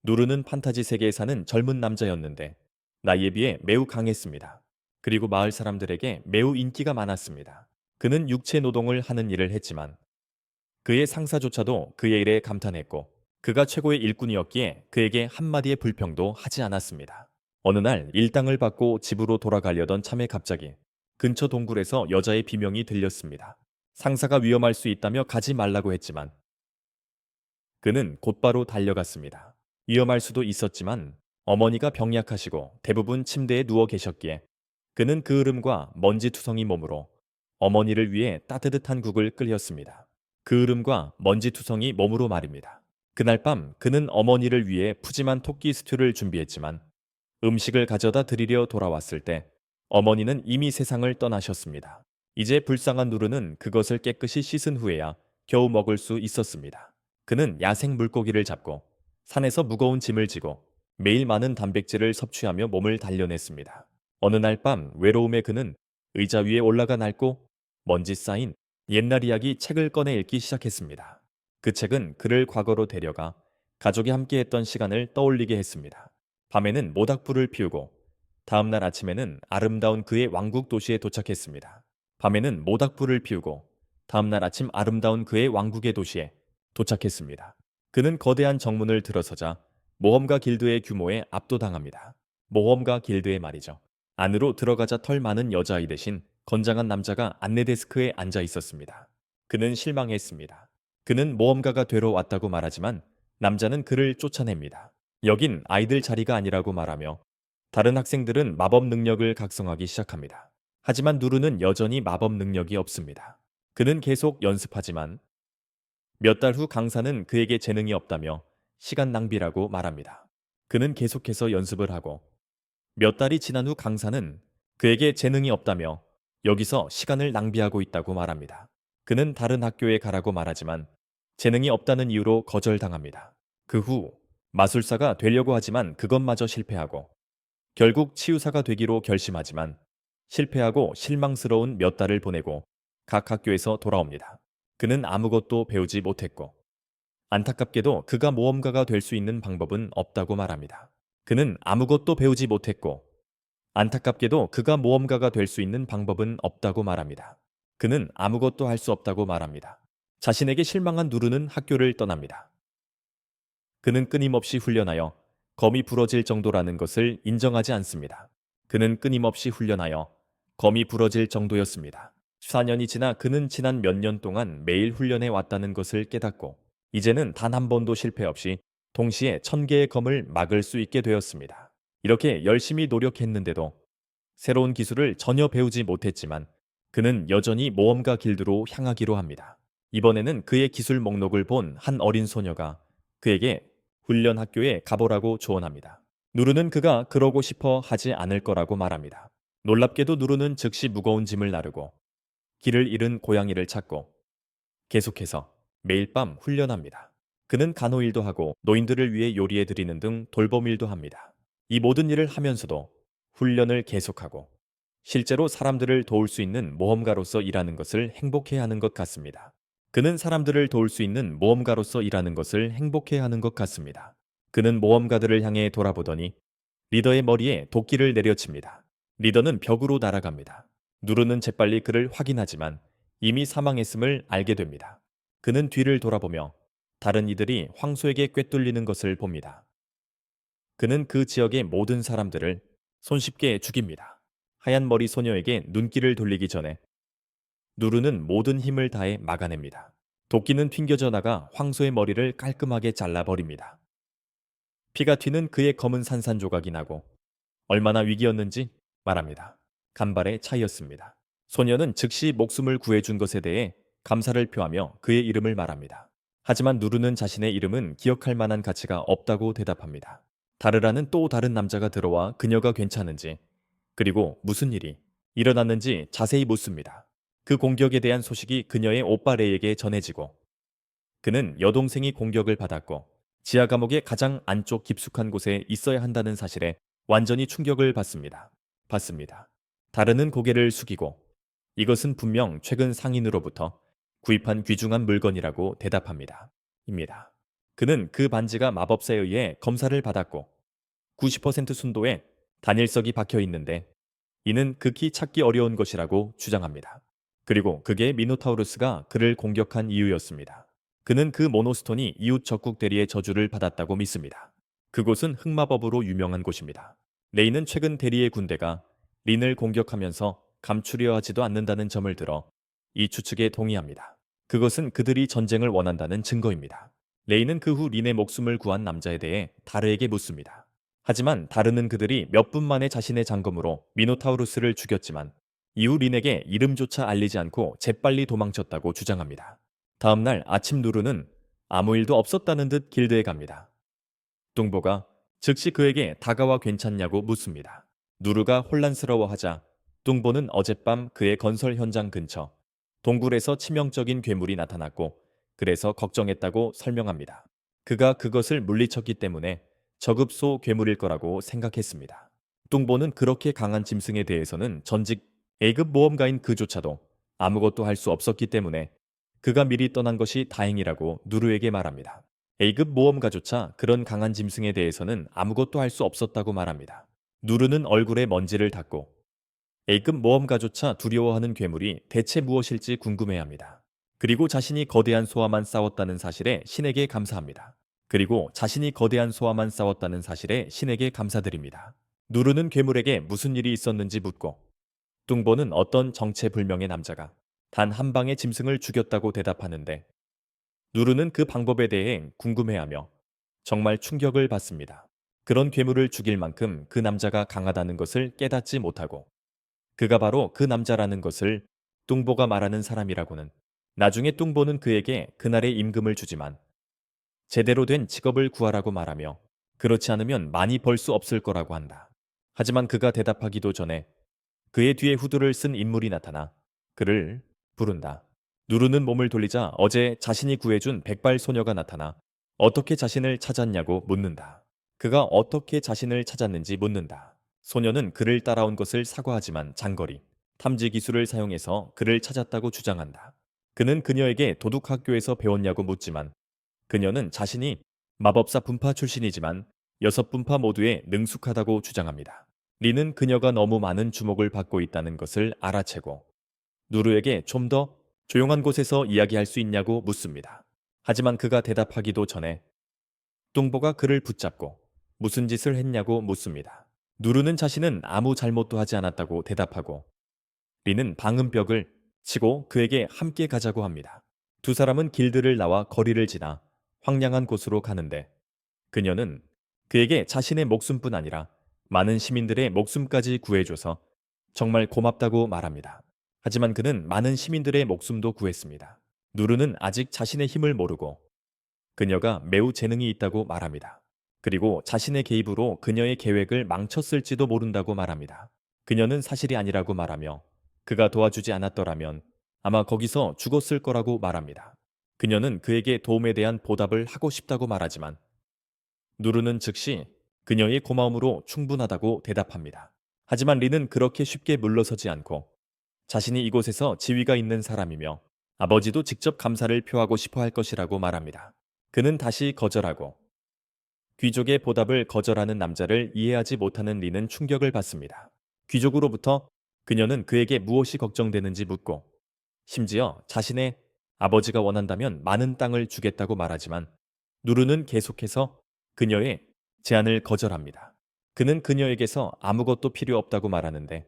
누르는 판타지 세계에 사는 젊은 남자였는데 나이에 비해 매우 강했습니다. 그리고 마을 사람들에게 매우 인기가 많았습니다. 그는 육체 노동을 하는 일을 했지만 그의 상사조차도 그의 일에 감탄했고 그가 최고의 일꾼이었기에 그에게 한마디의 불평도 하지 않았습니다. 어느 날 일당을 받고 집으로 돌아가려던 참에 갑자기 근처 동굴에서 여자의 비명이 들렸습니다. 상사가 위험할 수 있다며 가지 말라고 했지만 그는 곧바로 달려갔습니다. 위험할 수도 있었지만 어머니가 병약하시고 대부분 침대에 누워 계셨기에 그는 그 흐름과 먼지투성이 몸으로 어머니를 위해 따뜻한 국을 끓였습니다. 그 흐름과 먼지투성이 몸으로 말입니다. 그날 밤 그는 어머니를 위해 푸짐한 토끼 스튜를 준비했지만 음식을 가져다 드리려 돌아왔을 때 어머니는 이미 세상을 떠나셨습니다. 이제 불쌍한 누르는 그것을 깨끗이 씻은 후에야 겨우 먹을 수 있었습니다. 그는 야생 물고기를 잡고 산에서 무거운 짐을 지고 매일 많은 단백질을 섭취하며 몸을 단련했습니다. 어느 날 밤 외로움에 그는 의자 위에 올라가 낡고 먼지 쌓인 옛날 이야기 책을 꺼내 읽기 시작했습니다. 그 책은 그를 과거로 데려가 가족이 함께했던 시간을 떠올리게 했습니다. 밤에는 모닥불을 피우고 다음날 아침에는 아름다운 그의 왕국 도시에 도착했습니다. 밤에는 모닥불을 피우고 다음날 아침 아름다운 그의 왕국의 도시에 도착했습니다. 그는 거대한 정문을 들어서자 모험가 길드의 규모에 압도당합니다. 모험가 길드의 말이죠. 안으로 들어가자 털 많은 여자아이 대신 건장한 남자가 안내 데스크에 앉아 있었습니다. 그는 실망했습니다. 그는 모험가가 되러 왔다고 말하지만 남자는 그를 쫓아냅니다. 여긴 아이들 자리가 아니라고 말하며 다른 학생들은 마법 능력을 각성하기 시작합니다. 하지만 누르는 여전히 마법 능력이 없습니다. 그는 계속 연습하지만 몇 달 후 강사는 그에게 재능이 없다며 시간 낭비라고 말합니다. 그는 계속해서 연습을 하고 몇 달이 지난 후 강사는 그에게 재능이 없다며 여기서 시간을 낭비하고 있다고 말합니다. 그는 다른 학교에 가라고 말하지만 재능이 없다는 이유로 거절당합니다. 그 후 마술사가 되려고 하지만 그것마저 실패하고 결국 치유사가 되기로 결심하지만 실패하고 실망스러운 몇 달을 보내고 각 학교에서 돌아옵니다. 그는 아무것도 배우지 못했고 안타깝게도 그가 모험가가 될 수 있는 방법은 없다고 말합니다. 그는 아무것도 배우지 못했고 안타깝게도 그가 모험가가 될 수 있는 방법은 없다고 말합니다. 그는 아무것도 할 수 없다고 말합니다. 자신에게 실망한 누르는 학교를 떠납니다. 그는 끊임없이 훈련하여 검이 부러질 정도라는 것을 인정하지 않습니다. 그는 끊임없이 훈련하여 검이 부러질 정도였습니다. 14년이 지나 그는 지난 몇 년 동안 매일 훈련해 왔다는 것을 깨닫고 이제는 단 한 번도 실패 없이 동시에 1000개의 검을 막을 수 있게 되었습니다. 이렇게 열심히 노력했는데도 새로운 기술을 전혀 배우지 못했지만 그는 여전히 모험가 길드로 향하기로 합니다. 이번에는 그의 기술 목록을 본 한 어린 소녀가 그에게 훈련 학교에 가보라고 조언합니다. 누르는 그가 그러고 싶어 하지 않을 거라고 말합니다. 놀랍게도 누르는 즉시 무거운 짐을 나르고 길을 잃은 고양이를 찾고 계속해서 매일 밤 훈련합니다. 그는 간호일도 하고 노인들을 위해 요리해 드리는 등 돌봄일도 합니다. 이 모든 일을 하면서도 훈련을 계속하고 실제로 사람들을 도울 수 있는 모험가로서 일하는 것을 행복해하는 것 같습니다. 그는 사람들을 도울 수 있는 모험가로서 일하는 것을 행복해하는 것 같습니다. 그는 모험가들을 향해 돌아보더니 리더의 머리에 도끼를 내려칩니다. 리더는 벽으로 날아갑니다. 누르는 재빨리 그를 확인하지만 이미 사망했음을 알게 됩니다. 그는 뒤를 돌아보며 다른 이들이 황소에게 꿰뚫리는 것을 봅니다. 그는 그 지역의 모든 사람들을 손쉽게 죽입니다. 하얀 머리 소녀에게 눈길을 돌리기 전에 누르는 모든 힘을 다해 막아냅니다. 도끼는 튕겨져 나가 황소의 머리를 깔끔하게 잘라버립니다. 피가 튀는 그의 검은 산산조각이 나고 얼마나 위기였는지 말합니다. 간발의 차이였습니다. 소녀는 즉시 목숨을 구해준 것에 대해 감사를 표하며 그의 이름을 말합니다. 하지만 누르는 자신의 이름은 기억할 만한 가치가 없다고 대답합니다. 다르라는 또 다른 남자가 들어와 그녀가 괜찮은지 그리고 무슨 일이 일어났는지 자세히 묻습니다. 그 공격에 대한 소식이 그녀의 오빠 레이에게 전해지고 그는 여동생이 공격을 받았고 지하 감옥의 가장 안쪽 깊숙한 곳에 있어야 한다는 사실에 완전히 충격을 받습니다. 다르는 고개를 숙이고 이것은 분명 최근 상인으로부터 구입한 귀중한 물건이라고 대답합니다. 입니다. 그는 그 반지가 마법사에 의해 검사를 받았고 90% 순도의 단일석이 박혀 있는데 이는 극히 찾기 어려운 것이라고 주장합니다. 그리고 그게 미노타우루스가 그를 공격한 이유였습니다. 그는 그 모노스톤이 이웃 적국 대리의 저주를 받았다고 믿습니다. 그곳은 흑마법으로 유명한 곳입니다. 레이는 최근 대리의 군대가 린을 공격하면서 감추려 하지도 않는다는 점을 들어 이 추측에 동의합니다. 그것은 그들이 전쟁을 원한다는 증거입니다. 레이는 그 후 린의 목숨을 구한 남자에 대해 다르에게 묻습니다. 하지만 다르는 그들이 몇 분 만에 자신의 장검으로 미노타우루스를 죽였지만 이후 린에게 이름조차 알리지 않고 재빨리 도망쳤다고 주장합니다. 다음 날 아침 누르는 아무 일도 없었다는 듯 길드에 갑니다. 뚱보가 즉시 그에게 다가와 괜찮냐고 묻습니다. 누르가 혼란스러워하자 뚱보는 어젯밤 그의 건설 현장 근처 동굴에서 치명적인 괴물이 나타났고 그래서 걱정했다고 설명합니다. 그가 그것을 물리쳤기 때문에 저급소 괴물일 거라고 생각했습니다. 뚱보는 그렇게 강한 짐승에 대해서는 전직 A급 모험가인 그조차도 아무것도 할 수 없었기 때문에 그가 미리 떠난 것이 다행이라고 누르에게 말합니다. A급 모험가조차 그런 강한 짐승에 대해서는 아무것도 할 수 없었다고 말합니다. 누르는 얼굴에 먼지를 닦고 A급 모험가조차 두려워하는 괴물이 대체 무엇일지 궁금해합니다. 그리고 자신이 거대한 소와만 싸웠다는 사실에 신에게 감사합니다. 그리고 자신이 거대한 소와만 싸웠다는 사실에 신에게 감사드립니다. 누르는 괴물에게 무슨 일이 있었는지 묻고 뚱보는 어떤 정체불명의 남자가 단 한 방에 짐승을 죽였다고 대답하는데 누르는 그 방법에 대해 궁금해하며 정말 충격을 받습니다. 그런 괴물을 죽일 만큼 그 남자가 강하다는 것을 깨닫지 못하고 그가 바로 그 남자라는 것을 뚱보가 말하는 사람이라고는 나중에 뚱보는 그에게 그날의 임금을 주지만 제대로 된 직업을 구하라고 말하며 그렇지 않으면 많이 벌 수 없을 거라고 한다. 하지만 그가 대답하기도 전에 그의 뒤에 후드를 쓴 인물이 나타나 그를 부른다. 누르는 몸을 돌리자 어제 자신이 구해준 백발 소녀가 나타나 어떻게 자신을 찾았냐고 묻는다. 그가 어떻게 자신을 찾았는지 묻는다. 소녀는 그를 따라온 것을 사과하지만 장거리 탐지 기술을 사용해서 그를 찾았다고 주장한다. 그는 그녀에게 도둑학교에서 배웠냐고 묻지만 그녀는 자신이 마법사 분파 출신이지만 6분파 모두에 능숙하다고 주장합니다. 리는 그녀가 너무 많은 주목을 받고 있다는 것을 알아채고 누르에게 좀 더 조용한 곳에서 이야기할 수 있냐고 묻습니다. 하지만 그가 대답하기도 전에 뚱보가 그를 붙잡고 무슨 짓을 했냐고 묻습니다. 누르는 자신은 아무 잘못도 하지 않았다고 대답하고 리는 방음벽을 치고 그에게 함께 가자고 합니다. 두 사람은 길드를 나와 거리를 지나 황량한 곳으로 가는데 그녀는 그에게 자신의 목숨뿐 아니라 많은 시민들의 목숨까지 구해줘서 정말 고맙다고 말합니다. 하지만 그는 많은 시민들의 목숨도 구했습니다. 누르는 아직 자신의 힘을 모르고 그녀가 매우 재능이 있다고 말합니다. 그리고 자신의 개입으로 그녀의 계획을 망쳤을지도 모른다고 말합니다. 그녀는 사실이 아니라고 말하며 그가 도와주지 않았더라면 아마 거기서 죽었을 거라고 말합니다. 그녀는 그에게 도움에 대한 보답을 하고 싶다고 말하지만 누르는 즉시 그녀의 고마움으로 충분하다고 대답합니다. 하지만 리는 그렇게 쉽게 물러서지 않고 자신이 이곳에서 지위가 있는 사람이며 아버지도 직접 감사를 표하고 싶어 할 것이라고 말합니다. 그는 다시 거절하고 귀족의 보답을 거절하는 남자를 이해하지 못하는 리는 충격을 받습니다. 귀족으로부터 그녀는 그에게 무엇이 걱정되는지 묻고 심지어 자신의 아버지가 원한다면 많은 땅을 주겠다고 말하지만 누르는 계속해서 그녀의 제안을 거절합니다. 그는 그녀에게서 아무것도 필요 없다고 말하는데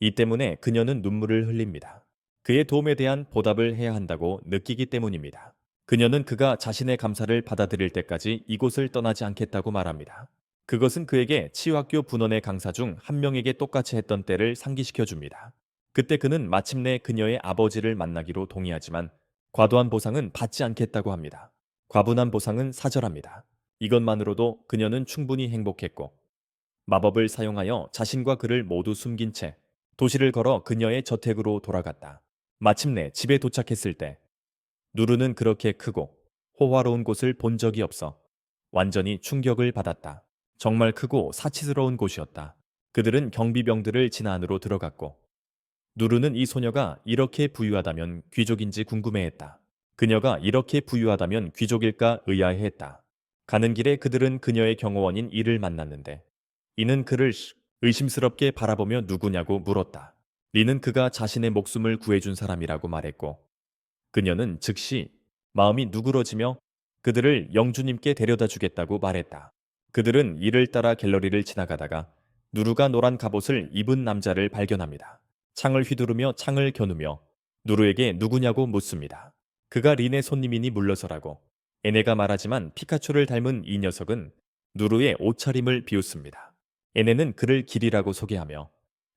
이 때문에 그녀는 눈물을 흘립니다. 그의 도움에 대한 보답을 해야 한다고 느끼기 때문입니다. 그녀는 그가 자신의 감사를 받아들일 때까지 이곳을 떠나지 않겠다고 말합니다. 그것은 그에게 치유학교 분원의 강사 중 한 명에게 똑같이 했던 때를 상기시켜 줍니다. 그때 그는 마침내 그녀의 아버지를 만나기로 동의하지만 과도한 보상은 받지 않겠다고 합니다. 과분한 보상은 사절합니다. 이것만으로도 그녀는 충분히 행복했고 마법을 사용하여 자신과 그를 모두 숨긴 채 도시를 걸어 그녀의 저택으로 돌아갔다. 마침내 집에 도착했을 때 누르는 그렇게 크고 호화로운 곳을 본 적이 없어 완전히 충격을 받았다. 정말 크고 사치스러운 곳이었다. 그들은 경비병들을 지나 안으로 들어갔고 누르는 이 소녀가 이렇게 부유하다면 귀족인지 궁금해했다. 그녀가 이렇게 부유하다면 귀족일까 의아해했다. 가는 길에 그들은 그녀의 경호원인 이를 만났는데 이는 그를 의심스럽게 바라보며 누구냐고 물었다. 리는 그가 자신의 목숨을 구해준 사람이라고 말했고 그녀는 즉시 마음이 누그러지며 그들을 영주님께 데려다 주겠다고 말했다. 그들은 이를 따라 갤러리를 지나가다가 누르가 노란 갑옷을 입은 남자를 발견합니다. 창을 휘두르며 창을 겨누며 누르에게 누구냐고 묻습니다. 그가 린의 손님이니 물러서라고. 에네가 말하지만 피카초를 닮은 이 녀석은 누르의 옷차림을 비웃습니다. 에네는 그를 길이라고 소개하며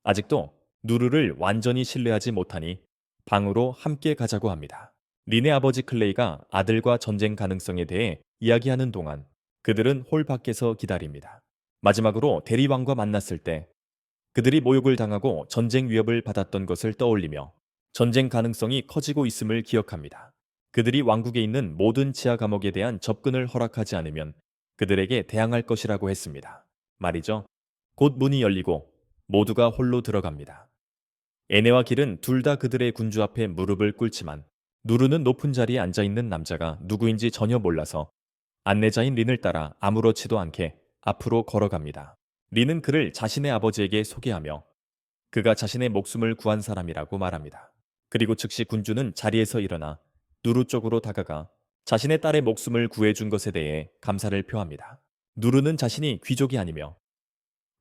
아직도 누르를 완전히 신뢰하지 못하니 방으로 함께 가자고 합니다. 린의 아버지 클레이가 아들과 전쟁 가능성에 대해 이야기하는 동안 그들은 홀 밖에서 기다립니다. 마지막으로 대리왕과 만났을 때 그들이 모욕을 당하고 전쟁 위협을 받았던 것을 떠올리며 전쟁 가능성이 커지고 있음을 기억합니다. 그들이 왕국에 있는 모든 지하 감옥에 대한 접근을 허락하지 않으면 그들에게 대항할 것이라고 했습니다. 말이죠. 곧 문이 열리고 모두가 홀로 들어갑니다. 에네와 길은 둘 다 그들의 군주 앞에 무릎을 꿇지만 누르는 높은 자리에 앉아있는 남자가 누구인지 전혀 몰라서 안내자인 린을 따라 아무렇지도 않게 앞으로 걸어갑니다. 린은 그를 자신의 아버지에게 소개하며 그가 자신의 목숨을 구한 사람이라고 말합니다. 그리고 즉시 군주는 자리에서 일어나 누르 쪽으로 다가가 자신의 딸의 목숨을 구해준 것에 대해 감사를 표합니다. 누르는 자신이 귀족이 아니며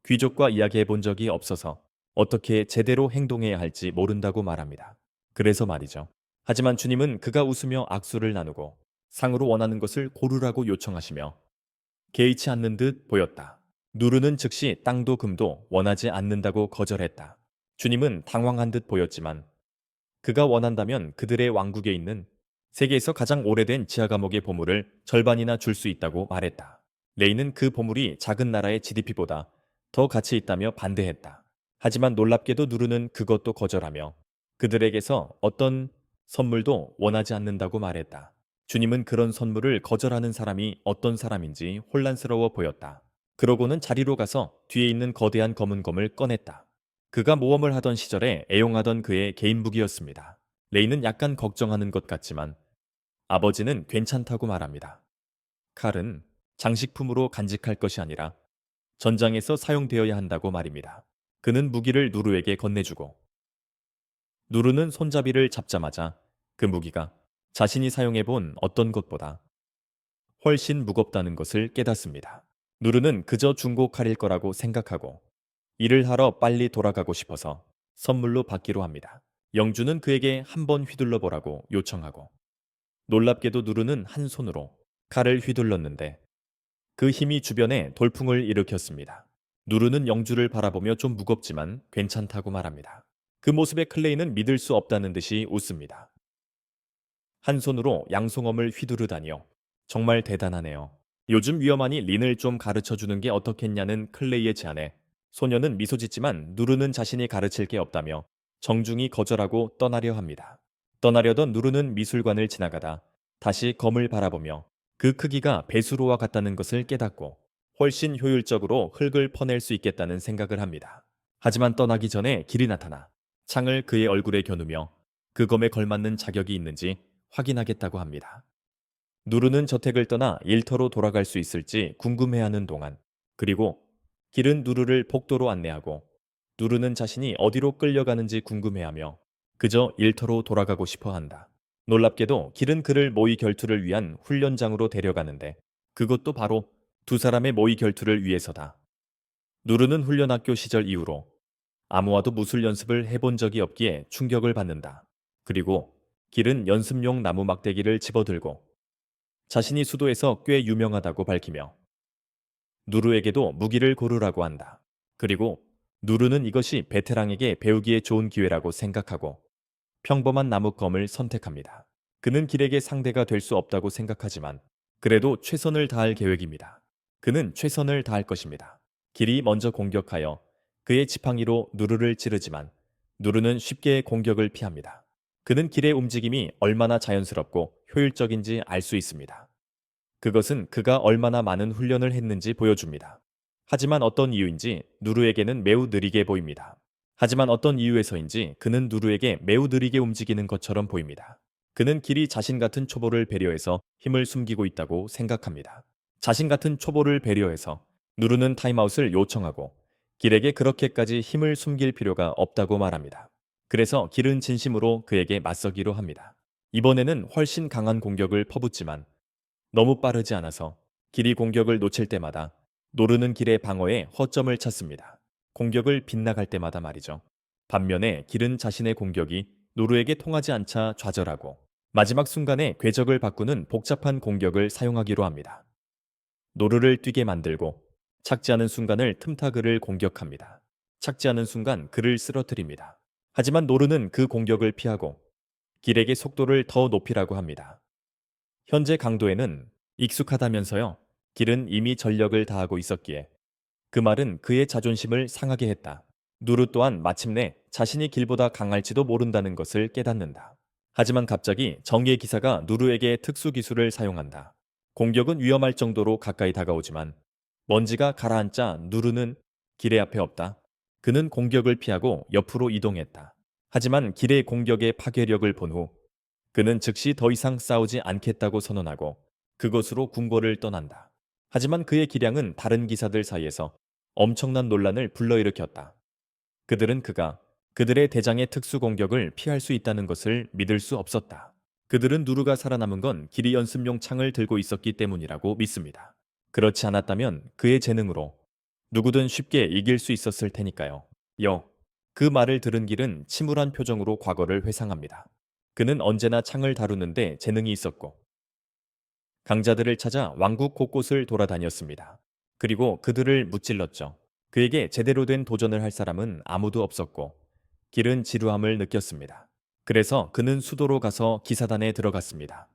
귀족과 이야기해 본 적이 없어서 어떻게 제대로 행동해야 할지 모른다고 말합니다. 그래서 말이죠. 하지만 주님은 그가 웃으며 악수를 나누고 상으로 원하는 것을 고르라고 요청하시며 개의치 않는 듯 보였다. 누르는 즉시 땅도 금도 원하지 않는다고 거절했다. 주님은 당황한 듯 보였지만 그가 원한다면 그들의 왕국에 있는 세계에서 가장 오래된 지하 감옥의 보물을 절반이나 줄 수 있다고 말했다. 레이는 그 보물이 작은 나라의 GDP보다 더 가치 있다며 반대했다. 하지만 놀랍게도 누르는 그것도 거절하며 그들에게서 어떤 선물도 원하지 않는다고 말했다. 주님은 그런 선물을 거절하는 사람이 어떤 사람인지 혼란스러워 보였다. 그러고는 자리로 가서 뒤에 있는 거대한 검은 검을 꺼냈다. 그가 모험을 하던 시절에 애용하던 그의 개인 무기였습니다. 레이는 약간 걱정하는 것 같지만 아버지는 괜찮다고 말합니다. 칼은 장식품으로 간직할 것이 아니라 전장에서 사용되어야 한다고 말입니다. 그는 무기를 누르에게 건네주고 누르는 손잡이를 잡자마자 그 무기가 자신이 사용해본 어떤 것보다 훨씬 무겁다는 것을 깨닫습니다. 누르는 그저 중고 칼일 거라고 생각하고 일을 하러 빨리 돌아가고 싶어서 선물로 받기로 합니다. 영주는 그에게 한번 휘둘러 보라고 요청하고 놀랍게도 누르는 한 손으로 칼을 휘둘렀는데 그 힘이 주변에 돌풍을 일으켰습니다. 누르는 영주를 바라보며 좀 무겁지만 괜찮다고 말합니다. 그 모습에 클레이는 믿을 수 없다는 듯이 웃습니다. 한 손으로 양손검을 휘두르다니요. 정말 대단하네요. 요즘 위험하니 린을 좀 가르쳐 주는 게 어떻겠냐는 클레이의 제안에 소녀는 미소 짓지만 누르는 자신이 가르칠 게 없다며 정중히 거절하고 떠나려 합니다. 떠나려던 누르는 미술관을 지나가다 다시 검을 바라보며 그 크기가 배수로와 같다는 것을 깨닫고 훨씬 효율적으로 흙을 퍼낼 수 있겠다는 생각을 합니다. 하지만 떠나기 전에 길이 나타나 창을 그의 얼굴에 겨누며 그 검에 걸맞는 자격이 있는지 확인하겠다고 합니다. 누르는 저택을 떠나 일터로 돌아갈 수 있을지 궁금해하는 동안 그리고 길은 누르를 복도로 안내하고 누르는 자신이 어디로 끌려가는지 궁금해하며 그저 일터로 돌아가고 싶어 한다. 놀랍게도 길은 그를 모의 결투를 위한 훈련장으로 데려가는데 그것도 바로 두 사람의 모의 결투를 위해서다. 누르는 훈련학교 시절 이후로 아무와도 무술 연습을 해본 적이 없기에 충격을 받는다. 그리고 길은 연습용 나무 막대기를 집어들고 자신이 수도에서 꽤 유명하다고 밝히며 누르에게도 무기를 고르라고 한다. 그리고 누르는 이것이 베테랑에게 배우기에 좋은 기회라고 생각하고 평범한 나무검을 선택합니다. 그는 길에게 상대가 될 수 없다고 생각하지만 그래도 최선을 다할 계획입니다. 그는 최선을 다할 것입니다. 길이 먼저 공격하여 그의 지팡이로 누르를 찌르지만 누르는 쉽게 공격을 피합니다. 그는 길의 움직임이 얼마나 자연스럽고 효율적인지 알 수 있습니다. 그것은 그가 얼마나 많은 훈련을 했는지 보여줍니다. 하지만 어떤 이유인지 누르에게는 매우 느리게 보입니다. 하지만 어떤 이유에서인지 그는 누르에게 매우 느리게 움직이는 것처럼 보입니다. 그는 길이 자신 같은 초보를 배려해서 힘을 숨기고 있다고 생각합니다. 자신 같은 초보를 배려해서 누르는 타임아웃을 요청하고 길에게 그렇게까지 힘을 숨길 필요가 없다고 말합니다. 그래서 길은 진심으로 그에게 맞서기로 합니다. 이번에는 훨씬 강한 공격을 퍼붓지만 너무 빠르지 않아서 길이 공격을 놓칠 때마다 노르는 길의 방어에 허점을 찾습니다. 공격을 빗나갈 때마다 말이죠. 반면에 길은 자신의 공격이 노르에게 통하지 않자 좌절하고 마지막 순간에 궤적을 바꾸는 복잡한 공격을 사용하기로 합니다. 노르를 뛰게 만들고 착지 않은 순간을 틈타 그를 공격합니다. 착지 않은 순간 그를 쓰러뜨립니다. 하지만 노르는 그 공격을 피하고 길에게 속도를 더 높이라고 합니다. 현재 강도에는 익숙하다면서요. 길은 이미 전력을 다하고 있었기에 그 말은 그의 자존심을 상하게 했다. 누르 또한 마침내 자신이 길보다 강할지도 모른다는 것을 깨닫는다. 하지만 갑자기 정예 기사가 누르에게 특수 기술을 사용한다. 공격은 위험할 정도로 가까이 다가오지만 먼지가 가라앉자 누르는 길의 앞에 없다. 그는 공격을 피하고 옆으로 이동했다. 하지만 길의 공격의 파괴력을 본 후 그는 즉시 더 이상 싸우지 않겠다고 선언하고 그곳으로 궁궐을 떠난다. 하지만 그의 기량은 다른 기사들 사이에서 엄청난 논란을 불러일으켰다. 그들은 그가 그들의 대장의 특수 공격을 피할 수 있다는 것을 믿을 수 없었다. 그들은 누르가 살아남은 건 길이 연습용 창을 들고 있었기 때문이라고 믿습니다. 그렇지 않았다면 그의 재능으로 누구든 쉽게 이길 수 있었을 테니까요. 그 말을 들은 길은 침울한 표정으로 과거를 회상합니다. 그는 언제나 창을 다루는데 재능이 있었고 강자들을 찾아 왕국 곳곳을 돌아다녔습니다. 그리고 그들을 무찔렀죠. 그에게 제대로 된 도전을 할 사람은 아무도 없었고 길은 지루함을 느꼈습니다. 그래서 그는 수도로 가서 기사단에 들어갔습니다.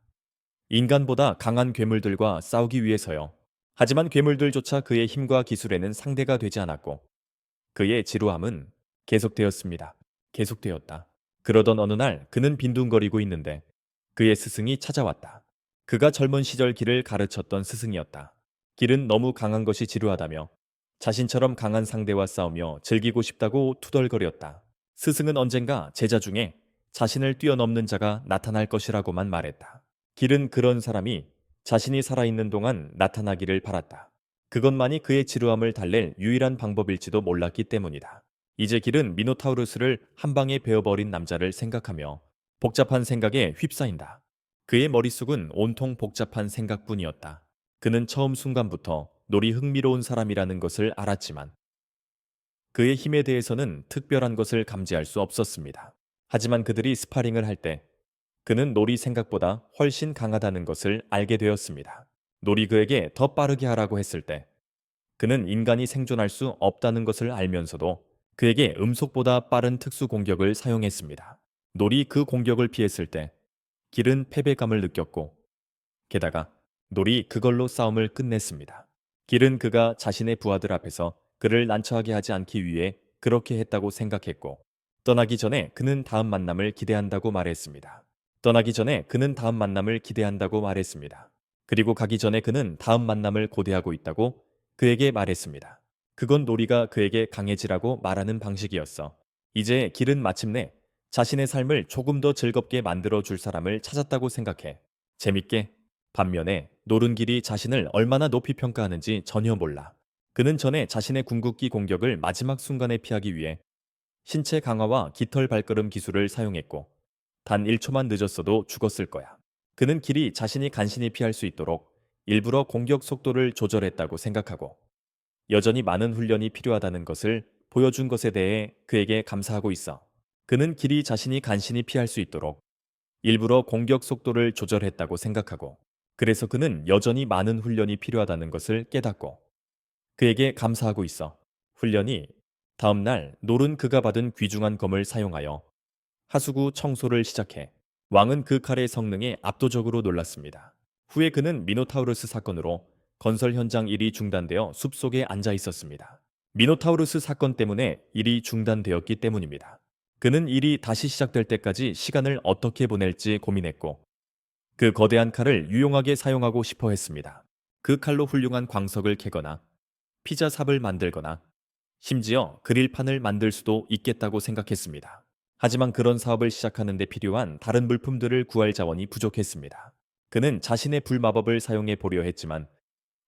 인간보다 강한 괴물들과 싸우기 위해서요. 하지만 괴물들조차 그의 힘과 기술에는 상대가 되지 않았고 그의 지루함은 계속되었습니다. 계속되었다. 그러던 어느 날 그는 빈둥거리고 있는데 그의 스승이 찾아왔다. 그가 젊은 시절 길을 가르쳤던 스승이었다. 길은 너무 강한 것이 지루하다며 자신처럼 강한 상대와 싸우며 즐기고 싶다고 투덜거렸다. 스승은 언젠가 제자 중에 자신을 뛰어넘는 자가 나타날 것이라고만 말했다. 길은 그런 사람이 자신이 살아있는 동안 나타나기를 바랐다. 그것만이 그의 지루함을 달랠 유일한 방법일지도 몰랐기 때문이다. 이제 길은 미노타우루스를 한 방에 베어버린 남자를 생각하며 복잡한 생각에 휩싸인다. 그의 머릿속은 온통 복잡한 생각뿐이었다. 그는 처음 순간부터 놀이 흥미로운 사람이라는 것을 알았지만 그의 힘에 대해서는 특별한 것을 감지할 수 없었습니다. 하지만 그들이 스파링을 할 때 그는 놀이 생각보다 훨씬 강하다는 것을 알게 되었습니다. 놀이 그에게 더 빠르게 하라고 했을 때 그는 인간이 생존할 수 없다는 것을 알면서도 그에게 음속보다 빠른 특수 공격을 사용했습니다. 놀이 그 공격을 피했을 때 길은 패배감을 느꼈고 게다가 놀이 그걸로 싸움을 끝냈습니다. 길은 그가 자신의 부하들 앞에서 그를 난처하게 하지 않기 위해 그렇게 했다고 생각했고 떠나기 전에 그는 다음 만남을 기대한다고 말했습니다. 떠나기 전에 그는 다음 만남을 기대한다고 말했습니다. 그리고 가기 전에 그는 다음 만남을 고대하고 있다고 그에게 말했습니다. 그건 놀이가 그에게 강해지라고 말하는 방식이었어. 이제 길은 마침내 자신의 삶을 조금 더 즐겁게 만들어 줄 사람을 찾았다고 생각해. 재밌게. 반면에 노른길이 자신을 얼마나 높이 평가하는지 전혀 몰라. 그는 전에 자신의 궁극기 공격을 마지막 순간에 피하기 위해 신체 강화와 깃털 발걸음 기술을 사용했고 단 1초만 늦었어도 죽었을 거야. 그는 길이 자신이 간신히 피할 수 있도록 일부러 공격 속도를 조절했다고 생각하고 여전히 많은 훈련이 필요하다는 것을 보여준 것에 대해 그에게 감사하고 있어. 그는 길이 자신이 간신히 피할 수 있도록 일부러 공격 속도를 조절했다고 생각하고 그래서 그는 여전히 많은 훈련이 필요하다는 것을 깨닫고 그에게 감사하고 있어. 훈련이 다음 날 놀은 그가 받은 귀중한 검을 사용하여 하수구 청소를 시작해 왕은 그 칼의 성능에 압도적으로 놀랐습니다. 후에 그는 미노타우루스 사건으로 건설 현장 일이 중단되어 숲속에 앉아 있었습니다. 미노타우루스 사건 때문에 일이 중단되었기 때문입니다. 그는 일이 다시 시작될 때까지 시간을 어떻게 보낼지 고민했고 그 거대한 칼을 유용하게 사용하고 싶어 했습니다. 그 칼로 훌륭한 광석을 캐거나 피자삽을 만들거나 심지어 그릴판을 만들 수도 있겠다고 생각했습니다. 하지만 그런 사업을 시작하는 데 필요한 다른 물품들을 구할 자원이 부족했습니다. 그는 자신의 불마법을 사용해 보려 했지만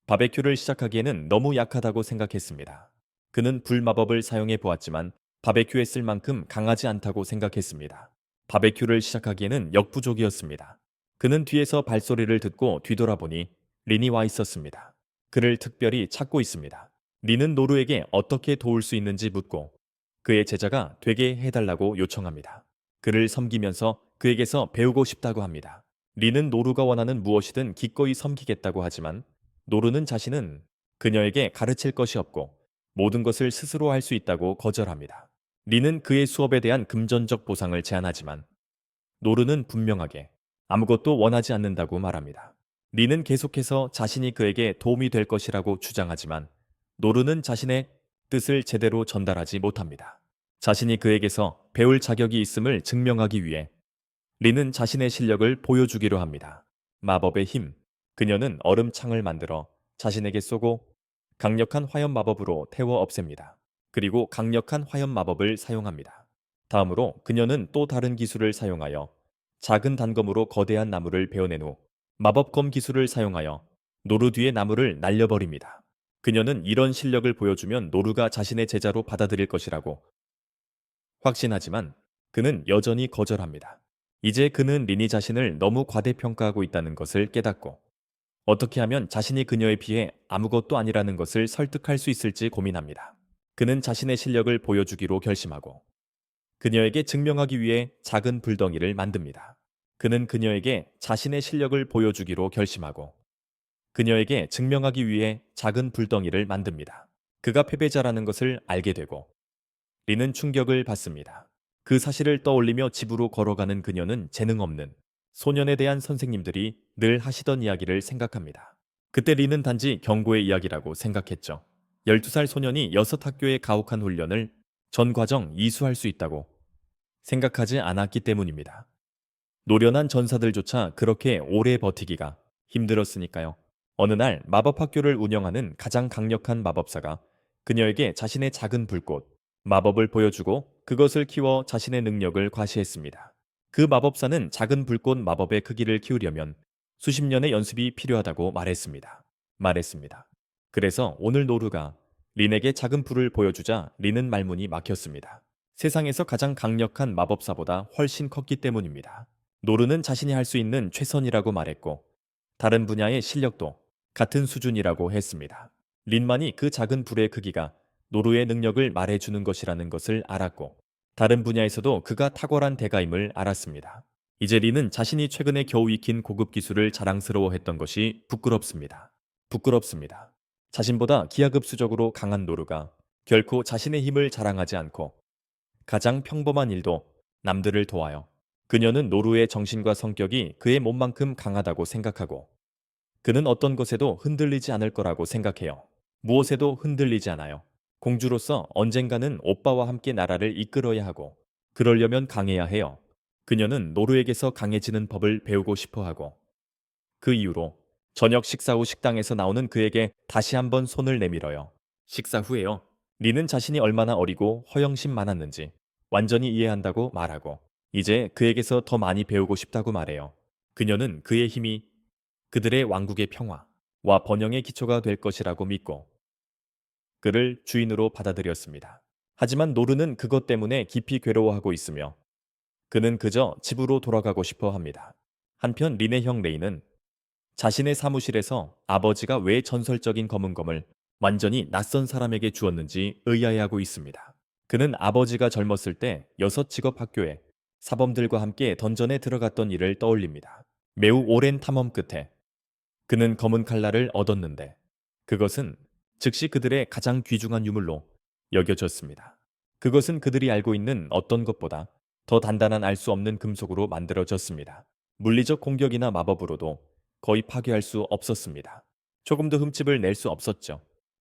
바베큐를 시작하기에는 너무 약하다고 생각했습니다. 그는 불마법을 사용해 보았지만 바베큐에 쓸 만큼 강하지 않다고 생각했습니다. 바베큐를 시작하기에는 역부족이었습니다. 그는 뒤에서 발소리를 듣고 뒤돌아보니 린이 와 있었습니다. 그를 특별히 찾고 있습니다. 린은 노루에게 어떻게 도울 수 있는지 묻고 그의 제자가 되게 해달라고 요청합니다. 그를 섬기면서 그에게서 배우고 싶다고 합니다. 린은 노루가 원하는 무엇이든 기꺼이 섬기겠다고 하지만 노루는 자신은 그녀에게 가르칠 것이 없고 모든 것을 스스로 할 수 있다고 거절합니다. 린은 그의 수업에 대한 금전적 보상을 제안하지만 노루는 분명하게 아무것도 원하지 않는다고 말합니다. 린은 계속해서 자신이 그에게 도움이 될 것이라고 주장하지만 노루는 자신의 뜻을 제대로 전달하지 못합니다. 자신이 그에게서 배울 자격이 있음을 증명하기 위해 린은 자신의 실력을 보여주기로 합니다. 마법의 힘. 그녀는 얼음창을 만들어 자신에게 쏘고 강력한 화염 마법으로 태워 없앱니다. 그리고 강력한 화염 마법을 사용합니다. 다음으로 그녀는 또 다른 기술을 사용하여 작은 단검으로 거대한 나무를 베어낸 후 마법검 기술을 사용하여 노루 뒤의 나무를 날려버립니다. 그녀는 이런 실력을 보여주면 노루가 자신의 제자로 받아들일 것이라고 확신하지만 그는 여전히 거절합니다. 이제 그는 리니 자신을 너무 과대평가하고 있다는 것을 깨닫고 어떻게 하면 자신이 그녀에 비해 아무것도 아니라는 것을 설득할 수 있을지 고민합니다. 그는 자신의 실력을 보여주기로 결심하고 그녀에게 증명하기 위해 작은 불덩이를 만듭니다. 그는 그녀에게 자신의 실력을 보여주기로 결심하고 그녀에게 증명하기 위해 작은 불덩이를 만듭니다. 그가 패배자라는 것을 알게 되고 리는 충격을 받습니다. 그 사실을 떠올리며 집으로 걸어가는 그녀는 재능 없는 소년에 대한 선생님들이 늘 하시던 이야기를 생각합니다. 그때 리는 단지 경고의 이야기라고 생각했죠. 12살 소년이 6학교의 가혹한 훈련을 전 과정 이수할 수 있다고 생각하지 않았기 때문입니다. 노련한 전사들조차 그렇게 오래 버티기가 힘들었으니까요. 어느 날 마법학교를 운영하는 가장 강력한 마법사가 그녀에게 자신의 작은 불꽃, 마법을 보여주고 그것을 키워 자신의 능력을 과시했습니다. 그 마법사는 작은 불꽃 마법의 크기를 키우려면 수십 년의 연습이 필요하다고 말했습니다. 그래서 오늘 노루가 린에게 작은 불을 보여주자 린은 말문이 막혔습니다. 세상에서 가장 강력한 마법사보다 훨씬 컸기 때문입니다. 노루는 자신이 할 수 있는 최선이라고 말했고 다른 분야의 실력도 같은 수준이라고 했습니다. 린만이 그 작은 불의 크기가 노루의 능력을 말해주는 것이라는 것을 알았고 다른 분야에서도 그가 탁월한 대가임을 알았습니다. 이제 린은 자신이 최근에 겨우 익힌 고급 기술을 자랑스러워했던 것이 부끄럽습니다. 자신보다 기하급수적으로 강한 노루가 결코 자신의 힘을 자랑하지 않고 가장 평범한 일도 남들을 도와요. 그녀는 노루의 정신과 성격이 그의 몸만큼 강하다고 생각하고 그는 어떤 것에도 흔들리지 않을 거라고 생각해요. 무엇에도 흔들리지 않아요. 공주로서 언젠가는 오빠와 함께 나라를 이끌어야 하고 그러려면 강해야 해요. 그녀는 노루에게서 강해지는 법을 배우고 싶어 하고 그 이후로 저녁 식사 후 식당에서 나오는 그에게 다시 한번 손을 내밀어요. 식사 후에요. 리는 자신이 얼마나 어리고 허영심 많았는지 완전히 이해한다고 말하고 이제 그에게서 더 많이 배우고 싶다고 말해요. 그녀는 그의 힘이 그들의 왕국의 평화와 번영의 기초가 될 것이라고 믿고 그를 주인으로 받아들였습니다. 하지만 노르는 그것 때문에 깊이 괴로워하고 있으며 그는 그저 집으로 돌아가고 싶어 합니다. 한편 린의 형 레이는 자신의 사무실에서 아버지가 왜 전설적인 검은 검을 완전히 낯선 사람에게 주었는지 의아해하고 있습니다. 그는 아버지가 젊었을 때 6직업학교에 사범들과 함께 던전에 들어갔던 일을 떠올립니다. 매우 오랜 탐험 끝에 그는 검은 칼날을 얻었는데 그것은 즉시 그들의 가장 귀중한 유물로 여겨졌습니다. 그것은 그들이 알고 있는 어떤 것보다 더 단단한 알 수 없는 금속으로 만들어졌습니다. 물리적 공격이나 마법으로도 거의 파괴할 수 없었습니다. 조금도 흠집을 낼 수 없었죠.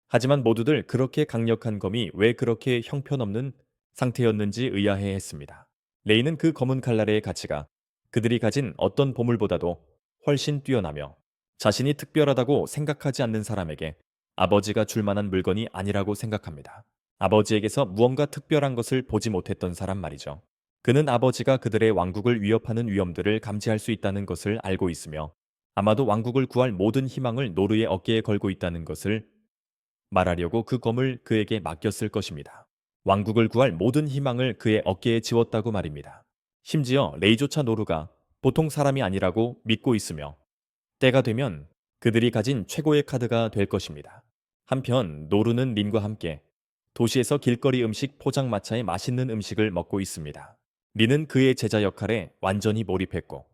하지만 모두들 그렇게 강력한 검이 왜 그렇게 형편없는 상태였는지 의아해 했습니다. 레이는 그 검은 칼날의 가치가 그들이 가진 어떤 보물보다도 훨씬 뛰어나며 자신이 특별하다고 생각하지 않는 사람에게 아버지가 줄 만한 물건이 아니라고 생각합니다. 아버지에게서 무언가 특별한 것을 보지 못했던 사람 말이죠. 그는 아버지가 그들의 왕국을 위협하는 위험들을 감지할 수 있다는 것을 알고 있으며 아마도 왕국을 구할 모든 희망을 노르의 어깨에 걸고 있다는 것을 말하려고 그 검을 그에게 맡겼을 것입니다. 왕국을 구할 모든 희망을 그의 어깨에 지웠다고 말입니다. 심지어 레이조차 노르가 보통 사람이 아니라고 믿고 있으며 때가 되면 그들이 가진 최고의 카드가 될 것입니다. 한편 노르는 린과 함께 도시에서 길거리 음식 포장마차의 맛있는 음식을 먹고 있습니다. 린은 그의 제자 역할에 완전히 몰입했고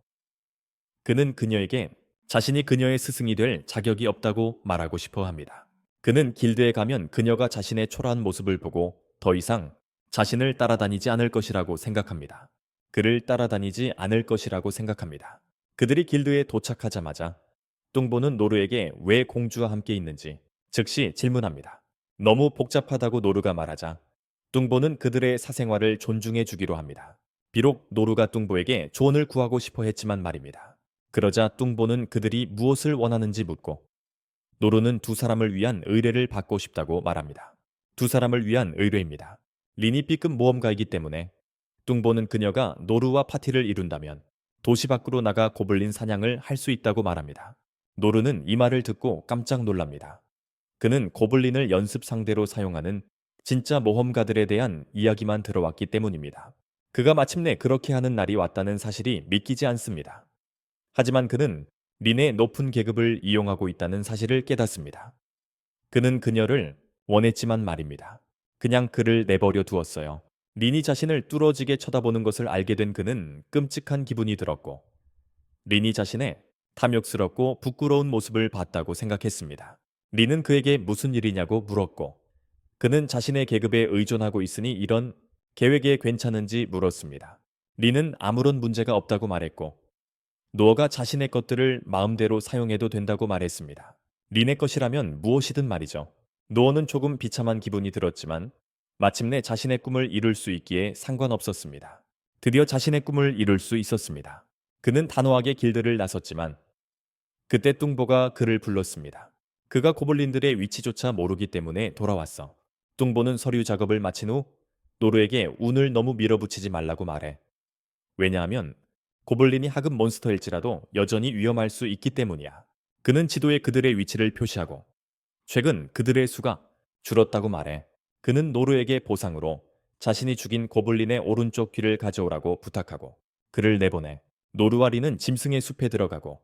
그는 그녀에게 자신이 그녀의 스승이 될 자격이 없다고 말하고 싶어 합니다. 그는 길드에 가면 그녀가 자신의 초라한 모습을 보고 더 이상 자신을 따라다니지 않을 것이라고 생각합니다. 그를 따라다니지 않을 것이라고 생각합니다. 그들이 길드에 도착하자마자 뚱보는 노르에게 왜 공주와 함께 있는지 즉시 질문합니다. 너무 복잡하다고 노르가 말하자 뚱보는 그들의 사생활을 존중해 주기로 합니다. 비록 노르가 뚱보에게 조언을 구하고 싶어 했지만 말입니다. 그러자 뚱보는 그들이 무엇을 원하는지 묻고 노르는 두 사람을 위한 의뢰를 받고 싶다고 말합니다. 두 사람을 위한 의뢰입니다. 린이 B급 모험가이기 때문에 뚱보는 그녀가 노르와 파티를 이룬다면 도시 밖으로 나가 고블린 사냥을 할 수 있다고 말합니다. 노르는 이 말을 듣고 깜짝 놀랍니다. 그는 고블린을 연습 상대로 사용하는 진짜 모험가들에 대한 이야기만 들어왔기 때문입니다. 그가 마침내 그렇게 하는 날이 왔다는 사실이 믿기지 않습니다. 하지만 그는 린의 높은 계급을 이용하고 있다는 사실을 깨닫습니다. 그는 그녀를 원했지만 말입니다. 그냥 그를 내버려 두었어요. 린이 자신을 뚫어지게 쳐다보는 것을 알게 된 그는 끔찍한 기분이 들었고, 린이 자신의 탐욕스럽고 부끄러운 모습을 봤다고 생각했습니다. 린은 그에게 무슨 일이냐고 물었고, 그는 자신의 계급에 의존하고 있으니 이런 계획에 괜찮은지 물었습니다. 린은 아무런 문제가 없다고 말했고, 노어가 자신의 것들을 마음대로 사용해도 된다고 말했습니다. 린의 것이라면 무엇이든 말이죠. 노어는 조금 비참한 기분이 들었지만 마침내 자신의 꿈을 이룰 수 있기에 상관없었습니다. 드디어 자신의 꿈을 이룰 수 있었습니다. 그는 단호하게 길드를 나섰지만 그때 뚱보가 그를 불렀습니다. 그가 고블린들의 위치조차 모르기 때문에 돌아왔어. 뚱보는 서류 작업을 마친 후 노르에게 운을 너무 밀어붙이지 말라고 말해. 왜냐하면 고블린이 하급 몬스터일지라도 여전히 위험할 수 있기 때문이야. 그는 지도에 그들의 위치를 표시하고 최근 그들의 수가 줄었다고 말해. 그는 노르에게 보상으로 자신이 죽인 고블린의 오른쪽 귀를 가져오라고 부탁하고 그를 내보내. 노르와 린은 짐승의 숲에 들어가고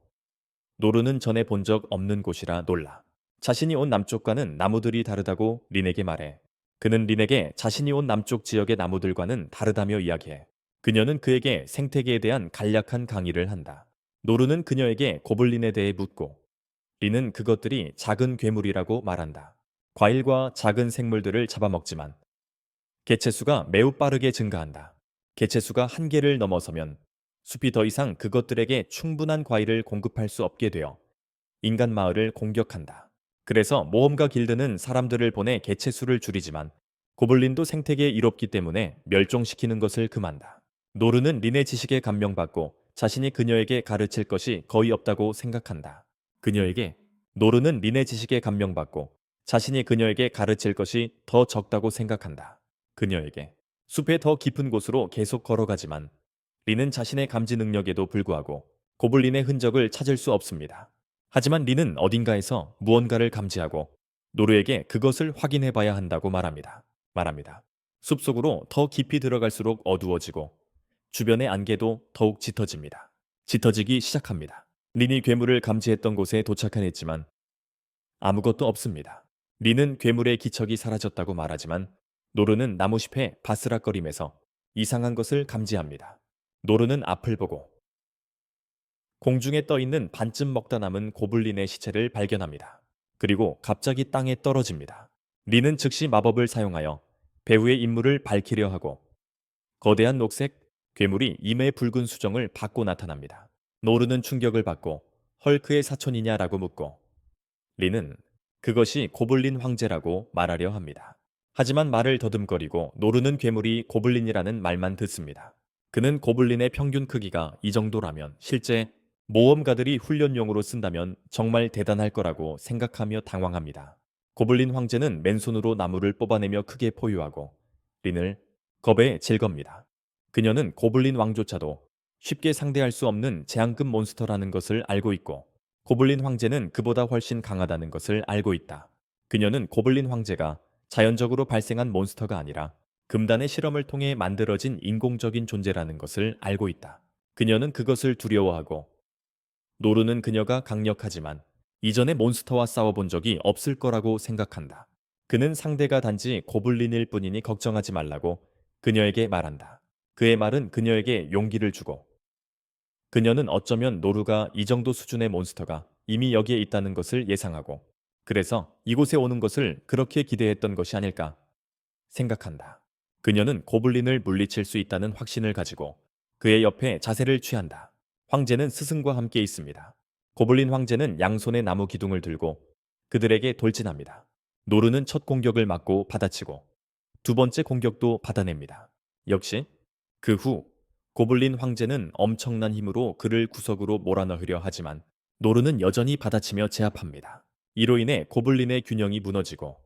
노르는 전에 본 적 없는 곳이라 놀라. 자신이 온 남쪽과는 나무들이 다르다고 린에게 말해. 그는 린에게 자신이 온 남쪽 지역의 나무들과는 다르다며 이야기해. 그녀는 그에게 생태계에 대한 간략한 강의를 한다. 노르는 그녀에게 고블린에 대해 묻고 린은 그것들이 작은 괴물이라고 말한다. 과일과 작은 생물들을 잡아먹지만 개체수가 매우 빠르게 증가한다. 개체수가 한계를 넘어서면 숲이 더 이상 그것들에게 충분한 과일을 공급할 수 없게 되어 인간 마을을 공격한다. 그래서 모험가 길드는 사람들을 보내 개체수를 줄이지만 고블린도 생태계에 이롭기 때문에 멸종시키는 것을 금한다. 노르는 린의 지식에 감명받고 자신이 그녀에게 가르칠 것이 거의 없다고 생각한다. 그녀에게 노르는 린의 지식에 감명받고 자신이 그녀에게 가르칠 것이 더 적다고 생각한다. 그녀에게 숲의 더 깊은 곳으로 계속 걸어가지만 린은 자신의 감지 능력에도 불구하고 고블린의 흔적을 찾을 수 없습니다. 하지만 린은 어딘가에서 무언가를 감지하고 노르에게 그것을 확인해 봐야 한다고 말합니다. 숲속으로 더 깊이 들어갈수록 어두워지고 주변의 안개도 더욱 짙어집니다. 짙어지기 시작합니다. 린이 괴물을 감지했던 곳에 도착한 했지만 아무것도 없습니다. 린은 괴물의 기척이 사라졌다고 말하지만 노르는 나무숲의 바스락거림에서 이상한 것을 감지합니다. 노르는 앞을 보고 공중에 떠 있는 반쯤 먹다 남은 고블린의 시체를 발견합니다. 그리고 갑자기 땅에 떨어집니다. 린은 즉시 마법을 사용하여 배후의 인물을 밝히려 하고 거대한 녹색 괴물이 임의 붉은 수정을 받고 나타납니다. 노르는 충격을 받고 헐크의 사촌이냐라고 묻고 린은 그것이 고블린 황제라고 말하려 합니다. 하지만 말을 더듬거리고 노르는 괴물이 고블린이라는 말만 듣습니다. 그는 고블린의 평균 크기가 이 정도라면 실제 모험가들이 훈련용으로 쓴다면 정말 대단할 거라고 생각하며 당황합니다. 고블린 황제는 맨손으로 나무를 뽑아내며 크게 포효하고 린을 겁에 질겁니다. 그녀는 고블린 왕조차도 쉽게 상대할 수 없는 재앙급 몬스터라는 것을 알고 있고 고블린 황제는 그보다 훨씬 강하다는 것을 알고 있다. 그녀는 고블린 황제가 자연적으로 발생한 몬스터가 아니라 금단의 실험을 통해 만들어진 인공적인 존재라는 것을 알고 있다. 그녀는 그것을 두려워하고 노루는 그녀가 강력하지만 이전에 몬스터와 싸워본 적이 없을 거라고 생각한다. 그는 상대가 단지 고블린일 뿐이니 걱정하지 말라고 그녀에게 말한다. 그의 말은 그녀에게 용기를 주고 그녀는 어쩌면 노루가 이 정도 수준의 몬스터가 이미 여기에 있다는 것을 예상하고 그래서 이곳에 오는 것을 그렇게 기대했던 것이 아닐까 생각한다. 그녀는 고블린을 물리칠 수 있다는 확신을 가지고 그의 옆에 자세를 취한다. 황제는 스승과 함께 있습니다. 고블린 황제는 양손에 나무 기둥을 들고 그들에게 돌진합니다. 노루는 첫 공격을 맞고 받아치고 두 번째 공격도 받아냅니다. 역시 그 후 고블린 황제는 엄청난 힘으로 그를 구석으로 몰아넣으려 하지만 노루는 여전히 받아치며 제압합니다. 이로 인해 고블린의 균형이 무너지고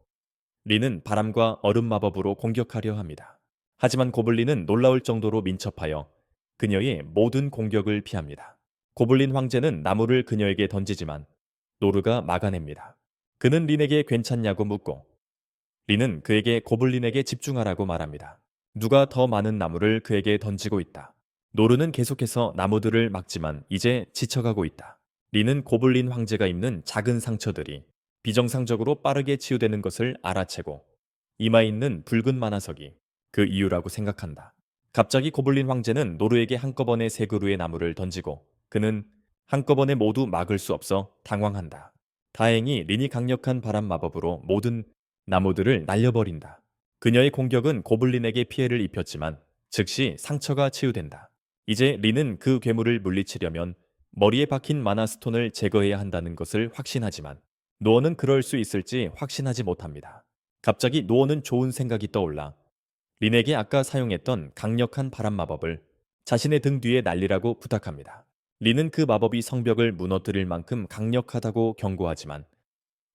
리는 바람과 얼음 마법으로 공격하려 합니다. 하지만 고블린은 놀라울 정도로 민첩하여 그녀의 모든 공격을 피합니다. 고블린 황제는 나무를 그녀에게 던지지만 노르가 막아냅니다. 그는 린에게 괜찮냐고 묻고 린은 그에게 고블린에게 집중하라고 말합니다. 누가 더 많은 나무를 그에게 던지고 있다. 노르는 계속해서 나무들을 막지만 이제 지쳐가고 있다. 린은 고블린 황제가 입는 작은 상처들이 비정상적으로 빠르게 치유되는 것을 알아채고 이마에 있는 붉은 만화석이 그 이유라고 생각한다. 갑자기 고블린 황제는 노르에게 한꺼번에 세 그루의 나무를 던지고 그는 한꺼번에 모두 막을 수 없어 당황한다. 다행히 린이 강력한 바람 마법으로 모든 나무들을 날려버린다. 그녀의 공격은 고블린에게 피해를 입혔지만 즉시 상처가 치유된다. 이제 린은 그 괴물을 물리치려면 머리에 박힌 마나 스톤을 제거해야 한다는 것을 확신하지만 노어는 그럴 수 있을지 확신하지 못합니다. 갑자기 노어는 좋은 생각이 떠올라 린에게 아까 사용했던 강력한 바람 마법을 자신의 등 뒤에 날리라고 부탁합니다. 린은 그 마법이 성벽을 무너뜨릴 만큼 강력하다고 경고하지만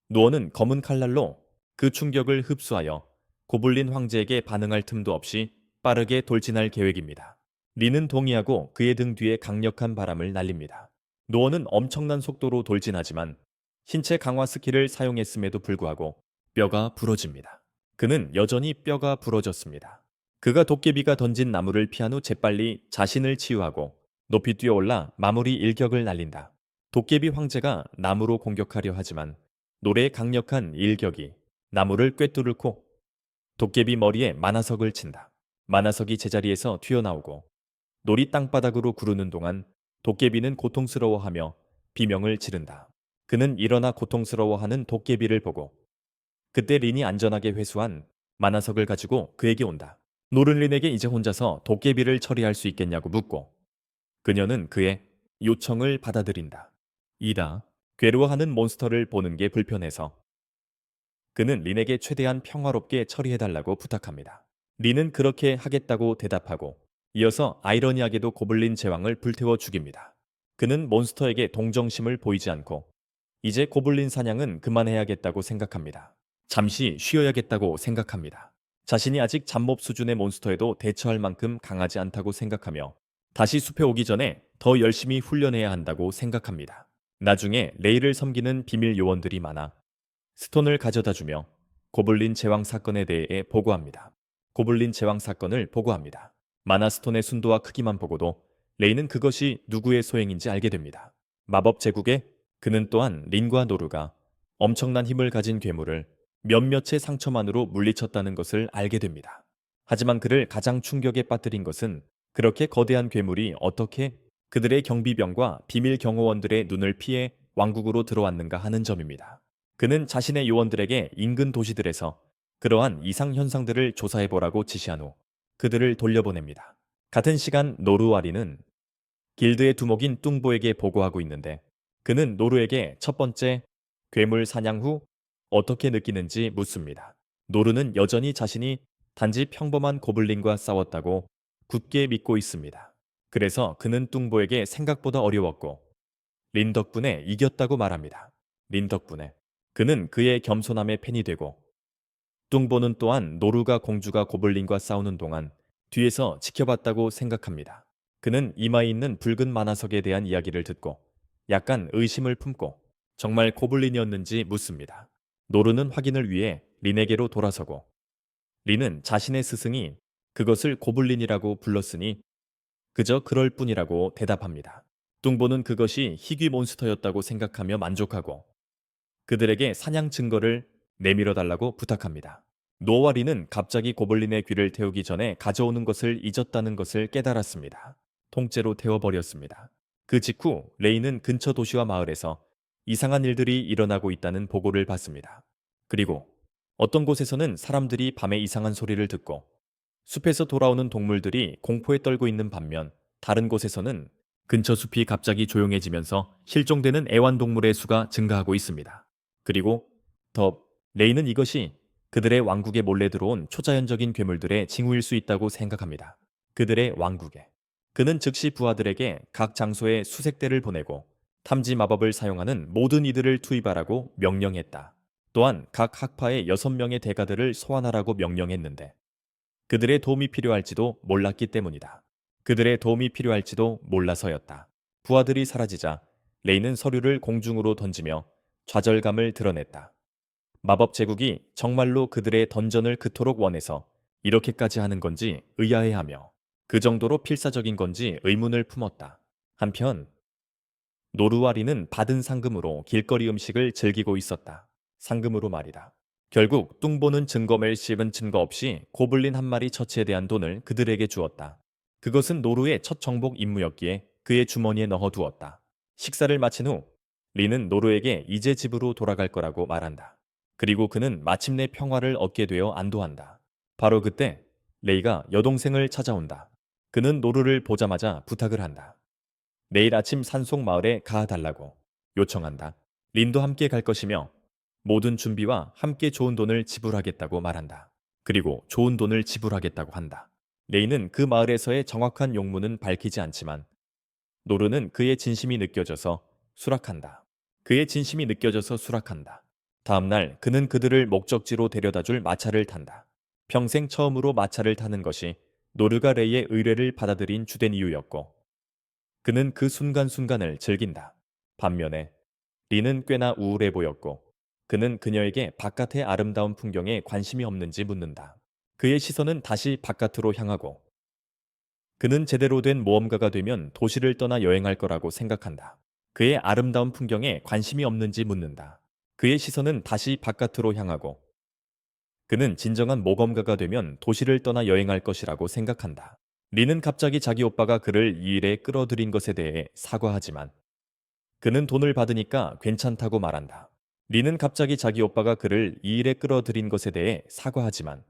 노어는 검은 칼날로 그 충격을 흡수하여 고블린 황제에게 반응할 틈도 없이 빠르게 돌진할 계획입니다. 린은 동의하고 그의 등 뒤에 강력한 바람을 날립니다. 노어는 엄청난 속도로 돌진하지만 신체 강화 스킬을 사용했음에도 불구하고 뼈가 부러집니다. 그는 여전히 뼈가 부러졌습니다. 그가 도깨비가 던진 나무를 피한 후 재빨리 자신을 치유하고 높이 뛰어올라 마무리 일격을 날린다. 도깨비 황제가 나무로 공격하려 하지만 노래의 강력한 일격이 나무를 꿰뚫고 도깨비 머리에 만화석을 친다. 만화석이 제자리에서 튀어나오고 놀이 땅바닥으로 구르는 동안 도깨비는 고통스러워하며 비명을 지른다. 그는 일어나 고통스러워하는 도깨비를 보고 그때 린이 안전하게 회수한 만화석을 가지고 그에게 온다. 노른 린에게 이제 혼자서 도깨비를 처리할 수 있겠냐고 묻고 그녀는 그의 요청을 받아들인다. 이다. 괴로워하는 몬스터를 보는 게 불편해서 그는 린에게 최대한 평화롭게 처리해달라고 부탁합니다. 린은 그렇게 하겠다고 대답하고 이어서 아이러니하게도 고블린 제왕을 불태워 죽입니다. 그는 몬스터에게 동정심을 보이지 않고 이제 고블린 사냥은 그만해야겠다고 생각합니다. 잠시 쉬어야겠다고 생각합니다. 자신이 아직 잡몹 수준의 몬스터에도 대처할 만큼 강하지 않다고 생각하며 다시 숲에 오기 전에 더 열심히 훈련해야 한다고 생각합니다. 나중에 레이를 섬기는 비밀 요원들이 많아 스톤을 가져다 주며 고블린 제왕 사건에 대해 보고합니다. 고블린 제왕 사건을 보고합니다. 마나 스톤의 순도와 크기만 보고도 레이는 그것이 누구의 소행인지 알게 됩니다. 마법 제국에 그는 또한 린과 노루가 엄청난 힘을 가진 괴물을 몇몇의 상처만으로 물리쳤다는 것을 알게 됩니다. 하지만 그를 가장 충격에 빠뜨린 것은 그렇게 거대한 괴물이 어떻게 그들의 경비병과 비밀 경호원들의 눈을 피해 왕국으로 들어왔는가 하는 점입니다. 그는 자신의 요원들에게 인근 도시들에서 그러한 이상 현상들을 조사해보라고 지시한 후 그들을 돌려보냅니다. 같은 시간 노루와리는 길드의 두목인 뚱보에게 보고하고 있는데 그는 노루에게 첫 번째 괴물 사냥 후 어떻게 느끼는지 묻습니다. 노루는 여전히 자신이 단지 평범한 고블린과 싸웠다고 굳게 믿고 있습니다. 그래서 그는 뚱보에게 생각보다 어려웠고 린 덕분에 이겼다고 말합니다. 린 덕분에 그는 그의 겸손함에 팬이 되고 뚱보는 또한 노루가 공주가 고블린과 싸우는 동안 뒤에서 지켜봤다고 생각합니다. 그는 이마에 있는 붉은 만화석에 대한 이야기를 듣고 약간 의심을 품고 정말 고블린이었는지 묻습니다. 노르는 확인을 위해 린에게로 돌아서고 린은 자신의 스승이 그것을 고블린이라고 불렀으니 그저 그럴 뿐이라고 대답합니다. 뚱보는 그것이 희귀 몬스터였다고 생각하며 만족하고 그들에게 사냥 증거를 내밀어 달라고 부탁합니다. 노와 린은 갑자기 고블린의 귀를 태우기 전에 가져오는 것을 잊었다는 것을 깨달았습니다. 통째로 태워버렸습니다. 그 직후 레이는 근처 도시와 마을에서 이상한 일들이 일어나고 있다는 보고를 받습니다. 그리고 어떤 곳에서는 사람들이 밤에 이상한 소리를 듣고 숲에서 돌아오는 동물들이 공포에 떨고 있는 반면 다른 곳에서는 근처 숲이 갑자기 조용해지면서 실종되는 애완동물의 수가 증가하고 있습니다. 그리고 더 레이는 이것이 그들의 왕국에 몰래 들어온 초자연적인 괴물들의 징후일 수 있다고 생각합니다. 그들의 왕국에. 그는 즉시 부하들에게 각 장소에 수색대를 보내고 탐지 마법을 사용하는 모든 이들을 투입하라고 명령했다. 또한 각 학파의 6명의 대가들을 소환하라고 명령했는데 그들의 도움이 필요할지도 몰랐기 때문이다. 그들의 도움이 필요할지도 몰라서였다. 부하들이 사라지자 레이는 서류를 공중으로 던지며 좌절감을 드러냈다. 마법 제국이 정말로 그들의 던전을 그토록 원해서 이렇게까지 하는 건지 의아해하며 그 정도로 필사적인 건지 의문을 품었다. 한편 노르와리는 받은 상금으로 길거리 음식을 즐기고 있었다. 상금으로 말이다. 결국 뚱보는 증거를 씹은 증거 없이 고블린 한 마리 처치에 대한 돈을 그들에게 주었다. 그것은 노르의 첫 정복 임무였기에 그의 주머니에 넣어두었다. 식사를 마친 후 리는 노르에게 이제 집으로 돌아갈 거라고 말한다. 그리고 그는 마침내 평화를 얻게 되어 안도한다. 바로 그때 레이가 여동생을 찾아온다. 그는 노르를 보자마자 부탁을 한다. 내일 아침 산속 마을에 가달라고 요청한다. 린도 함께 갈 것이며 모든 준비와 함께 좋은 돈을 지불하겠다고 말한다. 그리고 좋은 돈을 지불하겠다고 한다. 레이는 그 마을에서의 정확한 용무는 밝히지 않지만 노르는 그의 진심이 느껴져서 수락한다. 그의 진심이 느껴져서 수락한다. 다음 날 그는 그들을 목적지로 데려다줄 마차를 탄다. 평생 처음으로 마차를 타는 것이 노르가 레이의 의뢰를 받아들인 주된 이유였고 그는 그 순간순간을 즐긴다. 반면에 리는 꽤나 우울해 보였고 그는 그녀에게 바깥의 아름다운 풍경에 관심이 없는지 묻는다. 그의 시선은 다시 바깥으로 향하고 그는 제대로 된 모험가가 되면 도시를 떠나 여행할 거라고 생각한다. 그의 아름다운 풍경에 관심이 없는지 묻는다. 그의 시선은 다시 바깥으로 향하고 그는 진정한 모험가가 되면 도시를 떠나 여행할 것이라고 생각한다. 리는 갑자기 자기 오빠가 그를 이 일에 끌어들인 것에 대해 사과하지만 그는 돈을 받으니까 괜찮다고 말한다. 리는 갑자기 자기 오빠가 그를 이 일에 끌어들인 것에 대해 사과하지만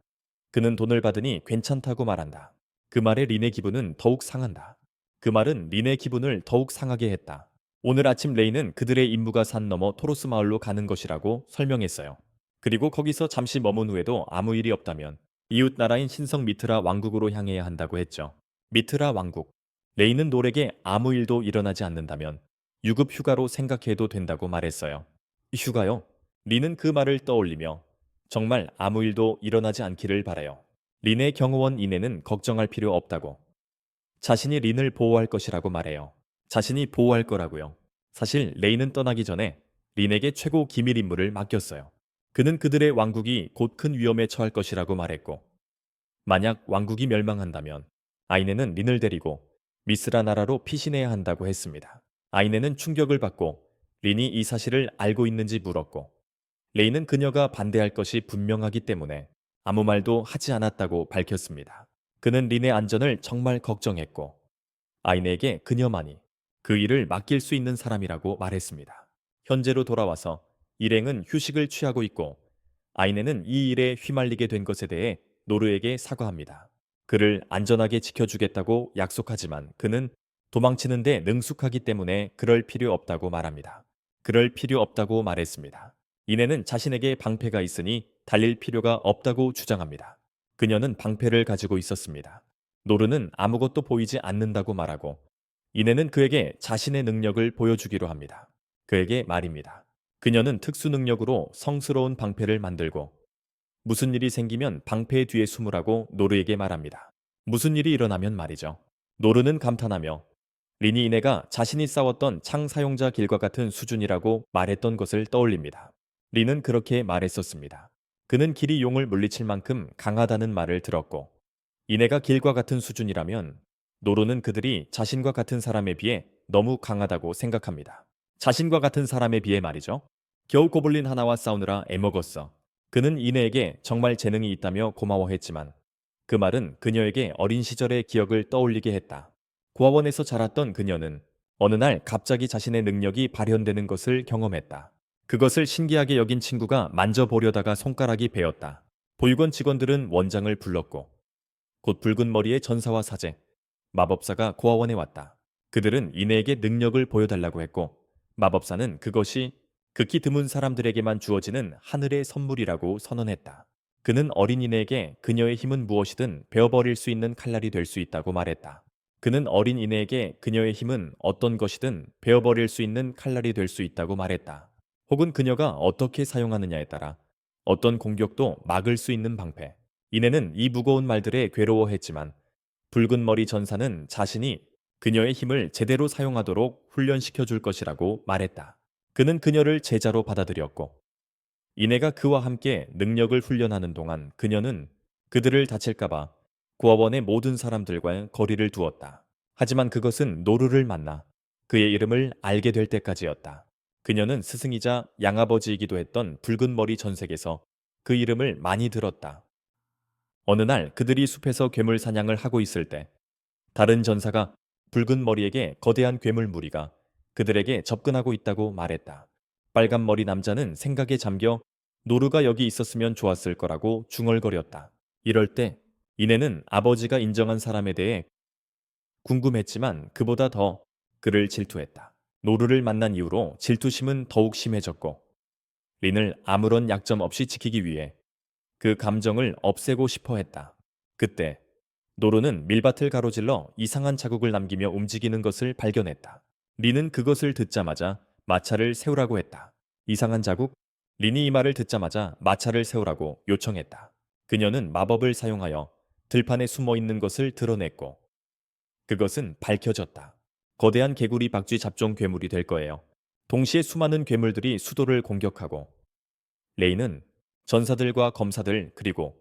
그는 돈을 받으니 괜찮다고 말한다. 그 말에 린의 기분은 더욱 상한다. 그 말은 린의 기분을 더욱 상하게 했다. 오늘 아침 레이는 그들의 임무가 산 너머 토로스 마을로 가는 것이라고 설명했어요. 그리고 거기서 잠시 머문 후에도 아무 일이 없다면 이웃 나라인 신성 미트라 왕국으로 향해야 한다고 했죠. 미트라 왕국. 레이는 노렉에 아무 일도 일어나지 않는다면 유급 휴가로 생각해도 된다고 말했어요. 휴가요? 리는 그 말을 떠올리며 정말 아무 일도 일어나지 않기를 바라요. 린의 경호원 이내는 걱정할 필요 없다고. 자신이 린을 보호할 것이라고 말해요. 자신이 보호할 거라고요. 사실 레이는 떠나기 전에 린에게 최고 기밀 임무를 맡겼어요. 그는 그들의 왕국이 곧 큰 위험에 처할 것이라고 말했고 만약 왕국이 멸망한다면 아이네는 린을 데리고 미스라 나라로 피신해야 한다고 했습니다. 아이네는 충격을 받고 린이 이 사실을 알고 있는지 물었고 레이는 그녀가 반대할 것이 분명하기 때문에 아무 말도 하지 않았다고 밝혔습니다. 그는 린의 안전을 정말 걱정했고 아이네에게 그녀만이 그 일을 맡길 수 있는 사람이라고 말했습니다. 현재로 돌아와서 일행은 휴식을 취하고 있고 아이네는 이 일에 휘말리게 된 것에 대해 노르에게 사과합니다. 그를 안전하게 지켜주겠다고 약속하지만 그는 도망치는데 능숙하기 때문에 그럴 필요 없다고 말합니다. 그럴 필요 없다고 말했습니다. 이내는 자신에게 방패가 있으니 달릴 필요가 없다고 주장합니다. 그녀는 방패를 가지고 있었습니다. 노르는 아무것도 보이지 않는다고 말하고 이내는 그에게 자신의 능력을 보여주기로 합니다. 그에게 말입니다. 그녀는 특수 능력으로 성스러운 방패를 만들고 무슨 일이 생기면 방패 뒤에 숨으라고 노르에게 말합니다. 무슨 일이 일어나면 말이죠. 노르는 감탄하며 린이 이내가 자신이 싸웠던 창 사용자 길과 같은 수준이라고 말했던 것을 떠올립니다. 린은 그렇게 말했었습니다. 그는 길이 용을 물리칠 만큼 강하다는 말을 들었고, 이내가 길과 같은 수준이라면 노루는 그들이 자신과 같은 사람에 비해 너무 강하다고 생각합니다. 자신과 같은 사람에 비해 말이죠. 겨우 고블린 하나와 싸우느라 애먹었어. 그는 이내에게 정말 재능이 있다며 고마워했지만 그 말은 그녀에게 어린 시절의 기억을 떠올리게 했다. 고아원에서 자랐던 그녀는 어느 날 갑자기 자신의 능력이 발현되는 것을 경험했다. 그것을 신기하게 여긴 친구가 만져보려다가 손가락이 베었다. 보육원 직원들은 원장을 불렀고 곧 붉은 머리의 전사와 사제, 마법사가 고아원에 왔다. 그들은 이내에게 능력을 보여달라고 했고 마법사는 그것이 극히 드문 사람들에게만 주어지는 하늘의 선물이라고 선언했다. 그는 어린이내에게 그녀의 힘은 무엇이든 베어버릴 수 있는 칼날이 될 수 있다고 말했다. 그는 어린이내에게 그녀의 힘은 어떤 것이든 베어버릴 수 있는 칼날이 될 수 있다고 말했다. 혹은 그녀가 어떻게 사용하느냐에 따라 어떤 공격도 막을 수 있는 방패. 이내는 이 무거운 말들에 괴로워했지만 붉은 머리 전사는 자신이 그녀의 힘을 제대로 사용하도록 훈련시켜 줄 것이라고 말했다. 그는 그녀를 제자로 받아들였고 이내가 그와 함께 능력을 훈련하는 동안 그녀는 그들을 다칠까봐 고아원의 모든 사람들과 거리를 두었다. 하지만 그것은 노루를 만나 그의 이름을 알게 될 때까지였다. 그녀는 스승이자 양아버지이기도 했던 붉은 머리 전색에서 그 이름을 많이 들었다. 어느 날 그들이 숲에서 괴물 사냥을 하고 있을 때 다른 전사가 붉은 머리에게 거대한 괴물 무리가 그들에게 접근하고 있다고 말했다. 빨간 머리 남자는 생각에 잠겨 노루가 여기 있었으면 좋았을 거라고 중얼거렸다. 이럴 때 이내는 아버지가 인정한 사람에 대해 궁금했지만 그보다 더 그를 질투했다. 노루를 만난 이후로 질투심은 더욱 심해졌고 린을 아무런 약점 없이 지키기 위해 그 감정을 없애고 싶어 했다. 그때 노루는 밀밭을 가로질러 이상한 자국을 남기며 움직이는 것을 발견했다. 린은 그것을 듣자마자 마차를 세우라고 했다. 이상한 자국? 린이 이 말을 듣자마자 마차를 세우라고 요청했다. 그녀는 마법을 사용하여 들판에 숨어 있는 것을 드러냈고 그것은 밝혀졌다. 거대한 개구리 박쥐 잡종 괴물이 될 거예요. 동시에 수많은 괴물들이 수도를 공격하고 레이는 전사들과 검사들 그리고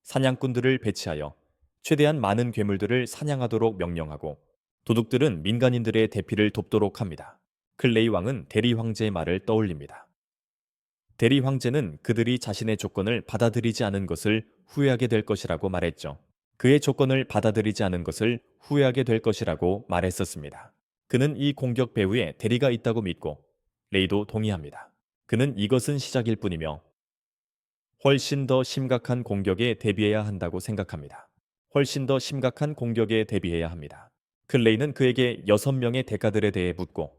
사냥꾼들을 배치하여 최대한 많은 괴물들을 사냥하도록 명령하고 도둑들은 민간인들의 대피를 돕도록 합니다. 클레이 왕은 대리 황제의 말을 떠올립니다. 대리 황제는 그들이 자신의 조건을 받아들이지 않은 것을 후회하게 될 것이라고 말했죠. 그의 조건을 받아들이지 않은 것을 후회하게 될 것이라고 말했었습니다. 그는 이 공격 배후에 대리가 있다고 믿고 레이도 동의합니다. 그는 이것은 시작일 뿐이며 훨씬 더 심각한 공격에 대비해야 한다고 생각합니다. 훨씬 더 심각한 공격에 대비해야 합니다. 클레이는 그에게 6명의 대가들에 대해 묻고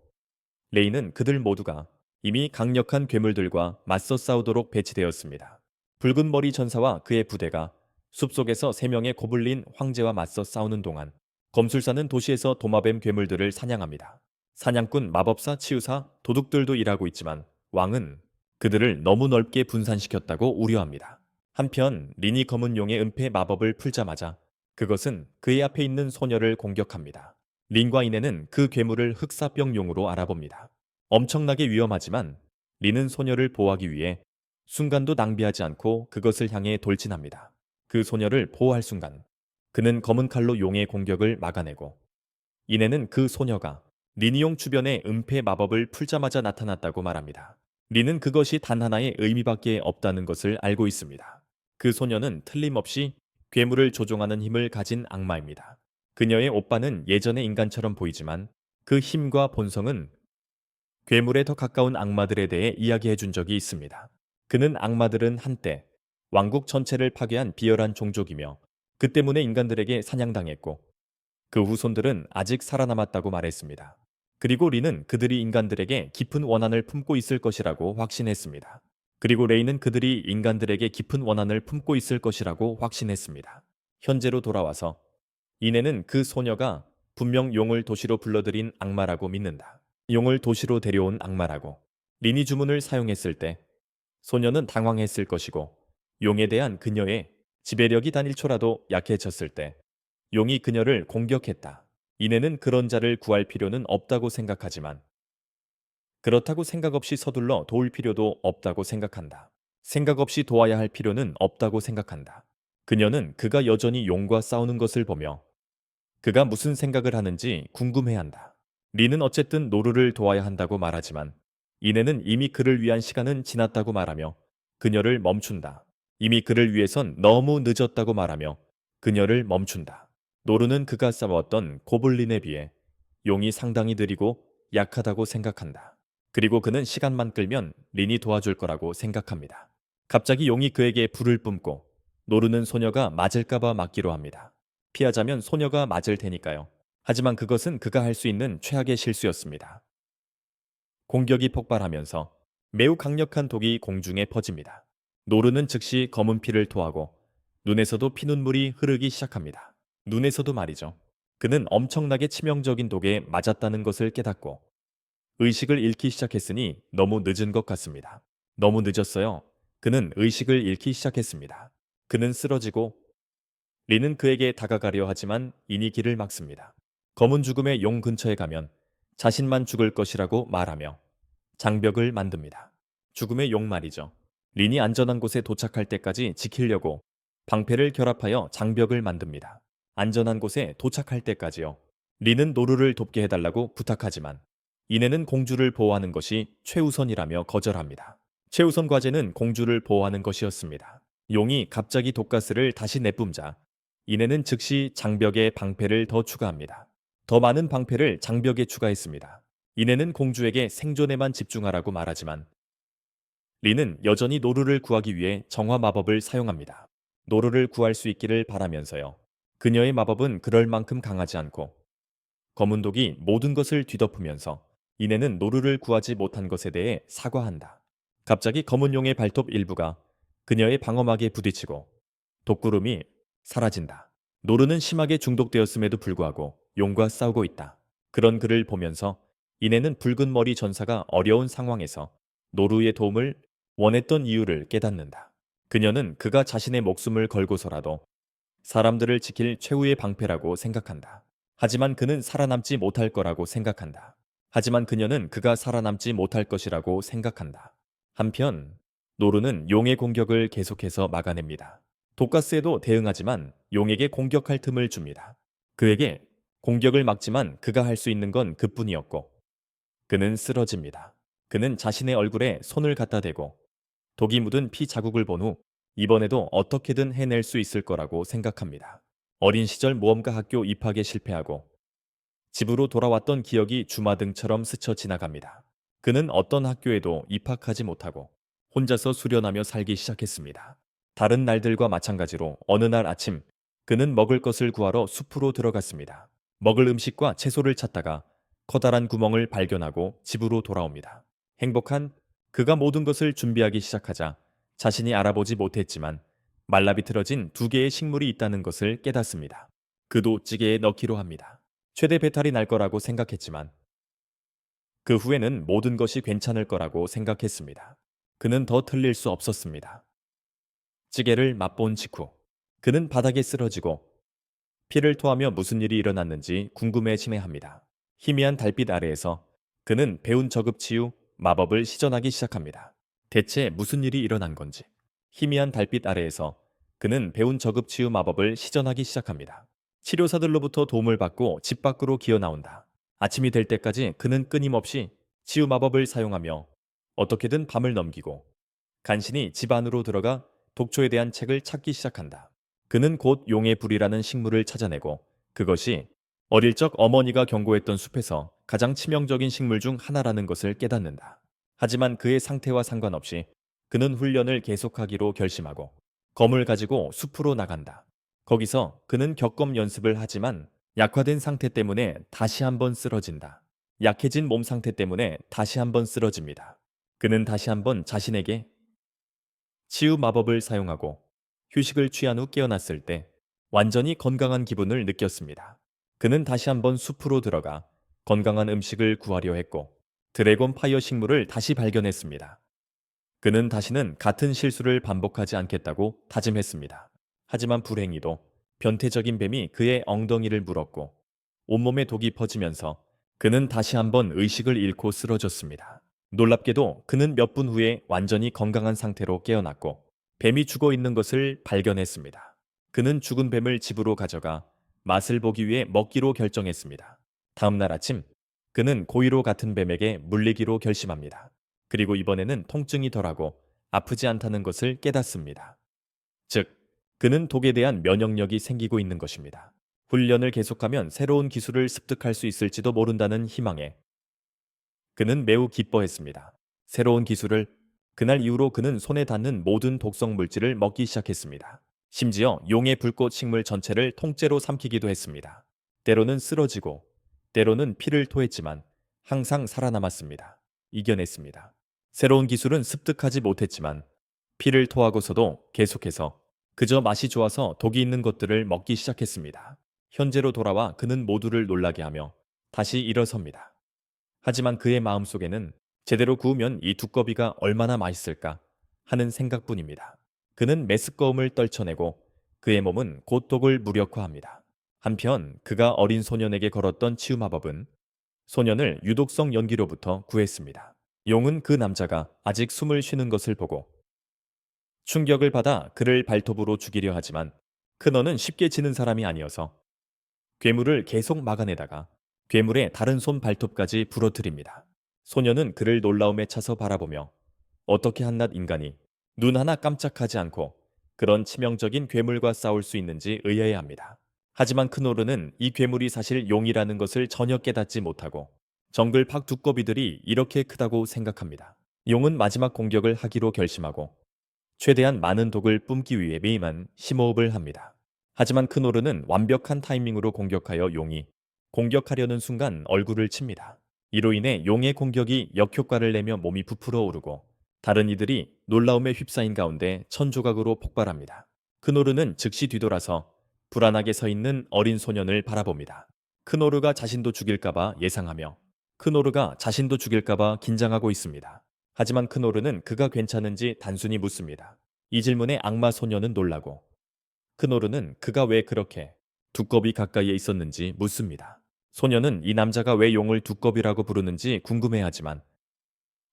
레이는 그들 모두가 이미 강력한 괴물들과 맞서 싸우도록 배치되었습니다. 붉은 머리 전사와 그의 부대가 숲속에서 3명의 고블린 황제와 맞서 싸우는 동안 검술사는 도시에서 도마뱀 괴물들을 사냥합니다. 사냥꾼, 마법사, 치유사, 도둑들도 일하고 있지만 왕은 그들을 너무 넓게 분산시켰다고 우려합니다. 한편 린이 검은 용의 은폐 마법을 풀자마자 그것은 그의 앞에 있는 소녀를 공격합니다. 린과 이네는 그 괴물을 흑사병용으로 알아봅니다. 엄청나게 위험하지만 린은 소녀를 보호하기 위해 순간도 낭비하지 않고 그것을 향해 돌진합니다. 그 소녀를 보호할 순간 그는 검은 칼로 용의 공격을 막아내고 이내는 그 소녀가 린이용 주변에 은폐 마법을 풀자마자 나타났다고 말합니다. 린은 그것이 단 하나의 의미밖에 없다는 것을 알고 있습니다. 그 소녀는 틀림없이 괴물을 조종하는 힘을 가진 악마입니다. 그녀의 오빠는 예전의 인간처럼 보이지만 그 힘과 본성은 괴물에 더 가까운 악마들에 대해 이야기해 준 적이 있습니다. 그는 악마들은 한때 왕국 전체를 파괴한 비열한 종족이며 그 때문에 인간들에게 사냥당했고 그 후손들은 아직 살아남았다고 말했습니다. 그리고 린은 그들이 인간들에게 깊은 원한을 품고 있을 것이라고 확신했습니다. 그리고 레이는 그들이 인간들에게 깊은 원한을 품고 있을 것이라고 확신했습니다. 현재로 돌아와서 이내는 그 소녀가 분명 용을 도시로 불러들인 악마라고 믿는다. 용을 도시로 데려온 악마라고. 린이 주문을 사용했을 때 소녀는 당황했을 것이고 용에 대한 그녀의 지배력이 단 1초라도 약해졌을 때 용이 그녀를 공격했다. 이내는 그런 자를 구할 필요는 없다고 생각하지만 그렇다고 생각 없이 서둘러 도울 필요도 없다고 생각한다. 생각 없이 도와야 할 필요는 없다고 생각한다. 그녀는 그가 여전히 용과 싸우는 것을 보며 그가 무슨 생각을 하는지 궁금해한다. 리는 어쨌든 노루를 도와야 한다고 말하지만 이내는 이미 그를 위한 시간은 지났다고 말하며 그녀를 멈춘다. 이미 그를 위해선 너무 늦었다고 말하며 그녀를 멈춘다. 노루는 그가 싸웠던 고블린에 비해 용이 상당히 느리고 약하다고 생각한다. 그리고 그는 시간만 끌면 린이 도와줄 거라고 생각합니다. 갑자기 용이 그에게 불을 뿜고 노루는 소녀가 맞을까봐 막기로 합니다. 피하자면 소녀가 맞을 테니까요. 하지만 그것은 그가 할 수 있는 최악의 실수였습니다. 공격이 폭발하면서 매우 강력한 독이 공중에 퍼집니다. 노르는 즉시 검은 피를 토하고 눈에서도 피눈물이 흐르기 시작합니다. 눈에서도 말이죠. 그는 엄청나게 치명적인 독에 맞았다는 것을 깨닫고 의식을 잃기 시작했으니 너무 늦은 것 같습니다. 너무 늦었어요. 그는 의식을 잃기 시작했습니다. 그는 쓰러지고 리는 그에게 다가가려 하지만 인이 길을 막습니다. 검은 죽음의 용 근처에 가면 자신만 죽을 것이라고 말하며 장벽을 만듭니다. 죽음의 용 말이죠. 린이 안전한 곳에 도착할 때까지 지키려고 방패를 결합하여 장벽을 만듭니다. 안전한 곳에 도착할 때까지요. 린은 노루를 돕게 해달라고 부탁하지만 이내는 공주를 보호하는 것이 최우선이라며 거절합니다. 최우선 과제는 공주를 보호하는 것이었습니다. 용이 갑자기 독가스를 다시 내뿜자 이내는 즉시 장벽에 방패를 더 추가합니다. 더 많은 방패를 장벽에 추가했습니다. 이내는 공주에게 생존에만 집중하라고 말하지만 리는 여전히 노루를 구하기 위해 정화 마법을 사용합니다. 노루를 구할 수 있기를 바라면서요. 그녀의 마법은 그럴 만큼 강하지 않고 검은 독이 모든 것을 뒤덮으면서 이내는 노루를 구하지 못한 것에 대해 사과한다. 갑자기 검은 용의 발톱 일부가 그녀의 방어막에 부딪히고 독구름이 사라진다. 노루는 심하게 중독되었음에도 불구하고 용과 싸우고 있다. 그런 그를 보면서 이내는 붉은 머리 전사가 어려운 상황에서 노루의 도움을 원했던 이유를 깨닫는다. 그녀는 그가 자신의 목숨을 걸고서라도 사람들을 지킬 최후의 방패라고 생각한다. 하지만 그는 살아남지 못할 거라고 생각한다. 하지만 그녀는 그가 살아남지 못할 것이라고 생각한다. 한편 노루는 용의 공격을 계속해서 막아냅니다. 독가스에도 대응하지만 용에게 공격할 틈을 줍니다. 그에게 공격을 막지만 그가 할 수 있는 건 그뿐이었고 그는 쓰러집니다. 그는 자신의 얼굴에 손을 갖다 대고 독이 묻은 피 자국을 본 후 이번에도 어떻게든 해낼 수 있을 거라고 생각합니다. 어린 시절 모험가 학교 입학에 실패하고 집으로 돌아왔던 기억이 주마등처럼 스쳐 지나갑니다. 그는 어떤 학교에도 입학하지 못하고 혼자서 수련하며 살기 시작했습니다. 다른 날들과 마찬가지로 어느 날 아침 그는 먹을 것을 구하러 숲으로 들어갔습니다. 먹을 음식과 채소를 찾다가 커다란 구멍을 발견하고 집으로 돌아옵니다. 행복한 그가 모든 것을 준비하기 시작하자 자신이 알아보지 못했지만 말라비틀어진 두 개의 식물이 있다는 것을 깨닫습니다. 그도 찌개에 넣기로 합니다. 최대 배탈이 날 거라고 생각했지만 그 후에는 모든 것이 괜찮을 거라고 생각했습니다. 그는 더 틀릴 수 없었습니다. 찌개를 맛본 직후 그는 바닥에 쓰러지고 피를 토하며 무슨 일이 일어났는지 궁금해지네 합니다. 희미한 달빛 아래에서 그는 배운 저급치유 마법을 시전하기 시작합니다. 대체 무슨 일이 일어난 건지. 희미한 달빛 아래에서 그는 배운 저급치유 마법을 시전하기 시작합니다. 치료사들로부터 도움을 받고 집 밖으로 기어 나온다. 아침이 될 때까지 그는 끊임없이 치유 마법을 사용하며 어떻게든 밤을 넘기고 간신히 집 안으로 들어가 독초에 대한 책을 찾기 시작한다. 그는 곧 용의 불이라는 식물을 찾아내고 그것이 어릴 적 어머니가 경고했던 숲에서 가장 치명적인 식물 중 하나라는 것을 깨닫는다. 하지만 그의 상태와 상관없이 그는 훈련을 계속하기로 결심하고 검을 가지고 숲으로 나간다. 거기서 그는 격검 연습을 하지만 약화된 상태 때문에 다시 한번 쓰러진다. 약해진 몸 상태 때문에 다시 한번 쓰러집니다. 그는 다시 한번 자신에게 치유 마법을 사용하고 휴식을 취한 후 깨어났을 때 완전히 건강한 기분을 느꼈습니다. 그는 다시 한번 숲으로 들어가 건강한 음식을 구하려 했고 드래곤 파이어 식물을 다시 발견했습니다. 그는 다시는 같은 실수를 반복하지 않겠다고 다짐했습니다. 하지만 불행히도 변태적인 뱀이 그의 엉덩이를 물었고 온몸에 독이 퍼지면서 그는 다시 한번 의식을 잃고 쓰러졌습니다. 놀랍게도 그는 몇 분 후에 완전히 건강한 상태로 깨어났고 뱀이 죽어 있는 것을 발견했습니다. 그는 죽은 뱀을 집으로 가져가 맛을 보기 위해 먹기로 결정했습니다. 다음 날 아침, 그는 고의로 같은 뱀에게 물리기로 결심합니다. 그리고 이번에는 통증이 덜하고 아프지 않다는 것을 깨닫습니다. 즉, 그는 독에 대한 면역력이 생기고 있는 것입니다. 훈련을 계속하면 새로운 기술을 습득할 수 있을지도 모른다는 희망에 그는 매우 기뻐했습니다. 새로운 기술을 그날 이후로 그는 손에 닿는 모든 독성 물질을 먹기 시작했습니다. 심지어 용의 불꽃 식물 전체를 통째로 삼키기도 했습니다. 때로는 쓰러지고 때로는 피를 토했지만 항상 살아남았습니다. 이겨냈습니다. 새로운 기술은 습득하지 못했지만 피를 토하고서도 계속해서 그저 맛이 좋아서 독이 있는 것들을 먹기 시작했습니다. 현재로 돌아와 그는 모두를 놀라게 하며 다시 일어섭니다. 하지만 그의 마음속에는 제대로 구우면 이 두꺼비가 얼마나 맛있을까 하는 생각뿐입니다. 그는 메스꺼움을 떨쳐내고 그의 몸은 곧 독을 무력화합니다. 한편 그가 어린 소년에게 걸었던 치유 마법은 소년을 유독성 연기로부터 구했습니다. 용은 그 남자가 아직 숨을 쉬는 것을 보고 충격을 받아 그를 발톱으로 죽이려 하지만 크너는 쉽게 지는 사람이 아니어서 괴물을 계속 막아내다가 괴물의 다른 손 발톱까지 부러뜨립니다. 소녀는 그를 놀라움에 차서 바라보며 어떻게 한낱 인간이 눈 하나 깜짝하지 않고 그런 치명적인 괴물과 싸울 수 있는지 의아해합니다. 하지만 크노르는 이 괴물이 사실 용이라는 것을 전혀 깨닫지 못하고 정글팍 두꺼비들이 이렇게 크다고 생각합니다. 용은 마지막 공격을 하기로 결심하고 최대한 많은 독을 뿜기 위해 매이만 심호흡을 합니다. 하지만 크노르는 완벽한 타이밍으로 공격하여 용이 공격하려는 순간 얼굴을 칩니다. 이로 인해 용의 공격이 역효과를 내며 몸이 부풀어 오르고 다른 이들이 놀라움에 휩싸인 가운데 천조각으로 폭발합니다. 크노르는 즉시 뒤돌아서 불안하게 서 있는 어린 소년을 바라봅니다. 크노르가 자신도 죽일까봐 예상하며 크노르가 자신도 죽일까봐 긴장하고 있습니다. 하지만 크노르는 그가 괜찮은지 단순히 묻습니다. 이 질문에 악마 소년은 놀라고 크노르는 그가 왜 그렇게 두꺼비 가까이에 있었는지 묻습니다. 소년은 이 남자가 왜 용을 두꺼비라고 부르는지 궁금해하지만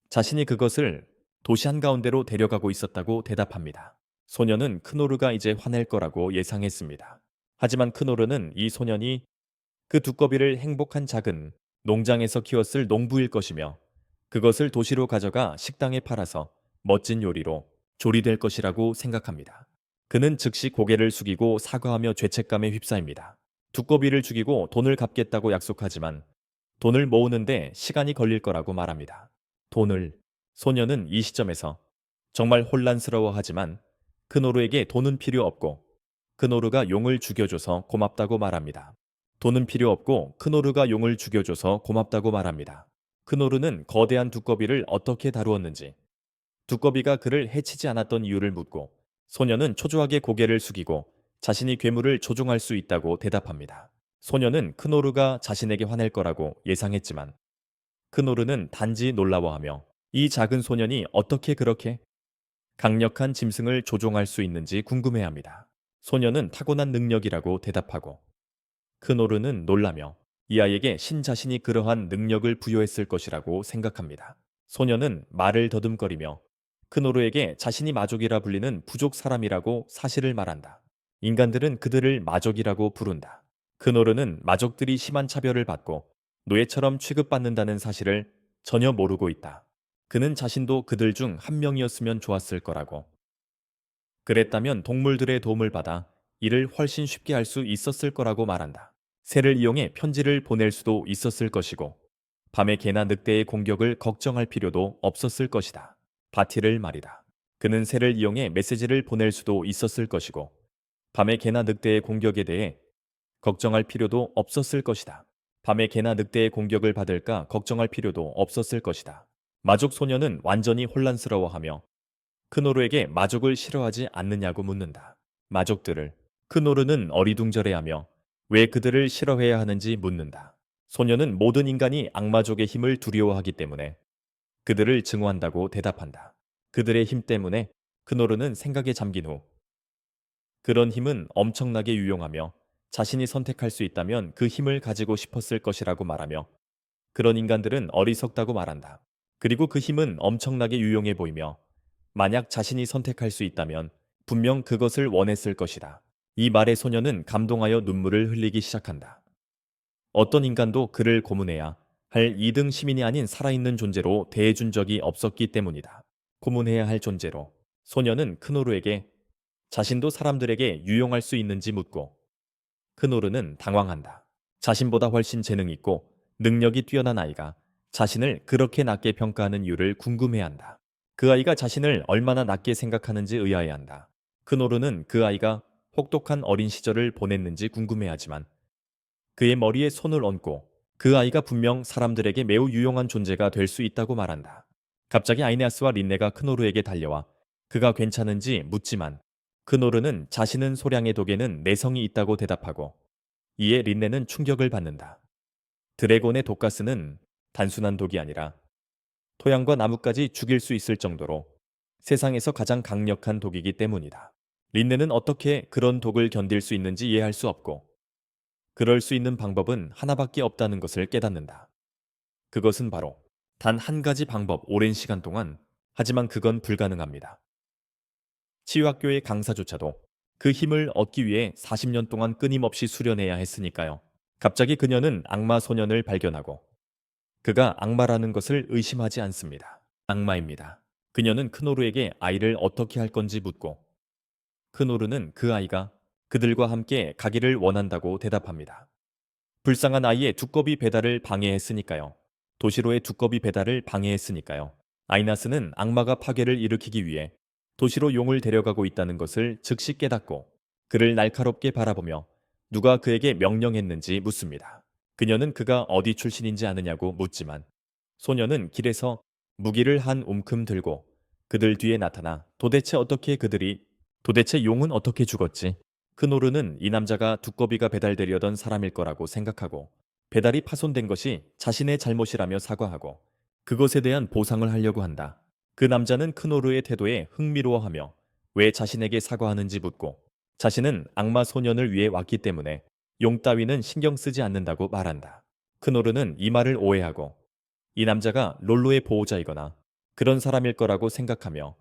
자신이 그것을 도시 한가운데로 데려가고 있었다고 대답합니다. 소년은 크노르가 이제 화낼 거라고 예상했습니다. 하지만 크노르는 이 소년이 그 두꺼비를 행복한 작은 농장에서 키웠을 농부일 것이며 그것을 도시로 가져가 식당에 팔아서 멋진 요리로 조리될 것이라고 생각합니다. 그는 즉시 고개를 숙이고 사과하며 죄책감에 휩싸입니다. 두꺼비를 죽이고 돈을 갚겠다고 약속하지만 돈을 모으는데 시간이 걸릴 거라고 말합니다. 돈을. 소녀는 이 시점에서 정말 혼란스러워하지만 크노르에게 돈은 필요 없고 크노르가 용을 죽여줘서 고맙다고 말합니다. 돈은 필요 없고 크노르가 용을 죽여줘서 고맙다고 말합니다. 크노르는 거대한 두꺼비를 어떻게 다루었는지, 두꺼비가 그를 해치지 않았던 이유를 묻고 소녀는 초조하게 고개를 숙이고 자신이 괴물을 조종할 수 있다고 대답합니다. 소녀는 크노르가 자신에게 화낼 거라고 예상했지만 크노르는 단지 놀라워하며 이 작은 소년이 어떻게 그렇게 강력한 짐승을 조종할 수 있는지 궁금해합니다. 소녀는 타고난 능력이라고 대답하고 크노르는 놀라며 이 아이에게 신 자신이 그러한 능력을 부여했을 것이라고 생각합니다. 소녀는 말을 더듬거리며 크노르에게 자신이 마족이라 불리는 부족 사람이라고 사실을 말한다. 인간들은 그들을 마족이라고 부른다. 크노르는 마족들이 심한 차별을 받고 노예처럼 취급받는다는 사실을 전혀 모르고 있다. 그는 자신도 그들 중 한 명이었으면 좋았을 거라고. 그랬다면 동물들의 도움을 받아 일을 훨씬 쉽게 할 수 있었을 거라고 말한다. 새를 이용해 편지를 보낼 수도 있었을 것이고 밤에 개나 늑대의 공격을 걱정할 필요도 없었을 것이다. 바티를 말이다. 그는 새를 이용해 메시지를 보낼 수도 있었을 것이고 밤에 개나 늑대의 공격에 대해 걱정할 필요도 없었을 것이다. 밤에 개나 늑대의 공격을 받을까 걱정할 필요도 없었을 것이다. 마족 소녀는 완전히 혼란스러워하며 크노르에게 마족을 싫어하지 않느냐고 묻는다. 마족들을. 크노르는 어리둥절해하며 왜 그들을 싫어해야 하는지 묻는다. 소녀는 모든 인간이 악마족의 힘을 두려워하기 때문에 그들을 증오한다고 대답한다. 그들의 힘 때문에 크노르는 생각에 잠긴 후 그런 힘은 엄청나게 유용하며 자신이 선택할 수 있다면 그 힘을 가지고 싶었을 것이라고 말하며 그런 인간들은 어리석다고 말한다. 그리고 그 힘은 엄청나게 유용해 보이며 만약 자신이 선택할 수 있다면 분명 그것을 원했을 것이다. 이 말에 소녀는 감동하여 눈물을 흘리기 시작한다. 어떤 인간도 그를 고문해야 할 2등 시민이 아닌 살아있는 존재로 대해준 적이 없었기 때문이다. 고문해야 할 존재로 소녀는 크노루에게 자신도 사람들에게 유용할 수 있는지 묻고 크노르는 당황한다. 자신보다 훨씬 재능 있고 능력이 뛰어난 아이가 자신을 그렇게 낮게 평가하는 이유를 궁금해한다. 그 아이가 자신을 얼마나 낮게 생각하는지 의아해한다. 크노르는 그 아이가 혹독한 어린 시절을 보냈는지 궁금해하지만 그의 머리에 손을 얹고 그 아이가 분명 사람들에게 매우 유용한 존재가 될 수 있다고 말한다. 갑자기 아이네아스와 린네가 크노르에게 달려와 그가 괜찮은지 묻지만 크노르는 자신은 소량의 독에는 내성이 있다고 대답하고 이에 린네는 충격을 받는다. 드래곤의 독가스는 단순한 독이 아니라 토양과 나무까지 죽일 수 있을 정도로 세상에서 가장 강력한 독이기 때문이다. 린네는 어떻게 그런 독을 견딜 수 있는지 이해할 수 없고 그럴 수 있는 방법은 하나밖에 없다는 것을 깨닫는다. 그것은 바로 단 한 가지 방법, 오랜 시간 동안. 하지만 그건 불가능합니다. 치유학교의 강사조차도 그 힘을 얻기 위해 40년 동안 끊임없이 수련해야 했으니까요. 갑자기 그녀는 악마 소년을 발견하고 그가 악마라는 것을 의심하지 않습니다. 악마입니다. 그녀는 크노르에게 아이를 어떻게 할 건지 묻고 크노르는 그 아이가 그들과 함께 가기를 원한다고 대답합니다. 불쌍한 아이의 두꺼비 배달을 방해했으니까요. 도시로의 두꺼비 배달을 방해했으니까요. 아이나스는 악마가 파괴를 일으키기 위해 도시로 용을 데려가고 있다는 것을 즉시 깨닫고 그를 날카롭게 바라보며 누가 그에게 명령했는지 묻습니다. 그녀는 그가 어디 출신인지 아느냐고 묻지만 소녀는 길에서 무기를 한 움큼 들고 그들 뒤에 나타나 도대체 용은 어떻게 죽었지? 크노르는 이 남자가 두꺼비가 배달되려던 사람일 거라고 생각하고 배달이 파손된 것이 자신의 잘못이라며 사과하고 그것에 대한 보상을 하려고 한다. 그 남자는 크노르의 태도에 흥미로워하며 왜 자신에게 사과하는지 묻고 자신은 악마 소년을 위해 왔기 때문에 용 따위는 신경 쓰지 않는다고 말한다. 크노르는 이 말을 오해하고 이 남자가 롤로의 보호자이거나 그런 사람일 거라고 생각하며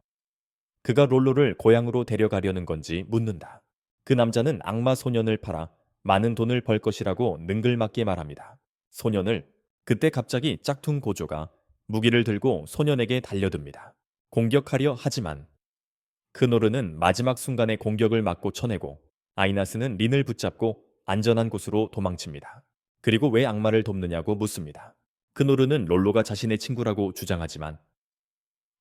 그가 롤로를 고향으로 데려가려는 건지 묻는다. 그 남자는 악마 소년을 팔아 많은 돈을 벌 것이라고 능글맞게 말합니다. 소년을 그때 갑자기 짝퉁 고조가 무기를 들고 소년에게 달려듭니다. 공격하려 하지만 크노르는 마지막 순간에 공격을 막고 쳐내고 아이나스는 린을 붙잡고 안전한 곳으로 도망칩니다. 그리고 왜 악마를 돕느냐고 묻습니다. 크노르는 롤로가 자신의 친구라고 주장하지만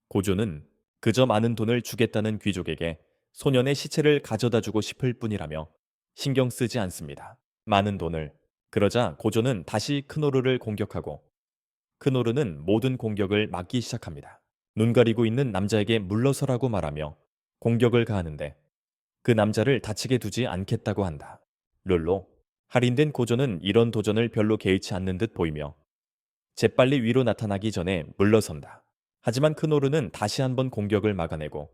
고조는 그저 많은 돈을 주겠다는 귀족에게 소년의 시체를 가져다 주고 싶을 뿐이라며 신경 쓰지 않습니다. 많은 돈을. 그러자 고조는 다시 크노르를 공격하고 크노르는 모든 공격을 막기 시작합니다. 눈 가리고 있는 남자에게 물러서라고 말하며 공격을 가하는데 그 남자를 다치게 두지 않겠다고 한다. 롤로. 할인된 고조는 이런 도전을 별로 개의치 않는 듯 보이며 재빨리 위로 나타나기 전에 물러선다. 하지만 크노르는 다시 한번 공격을 막아내고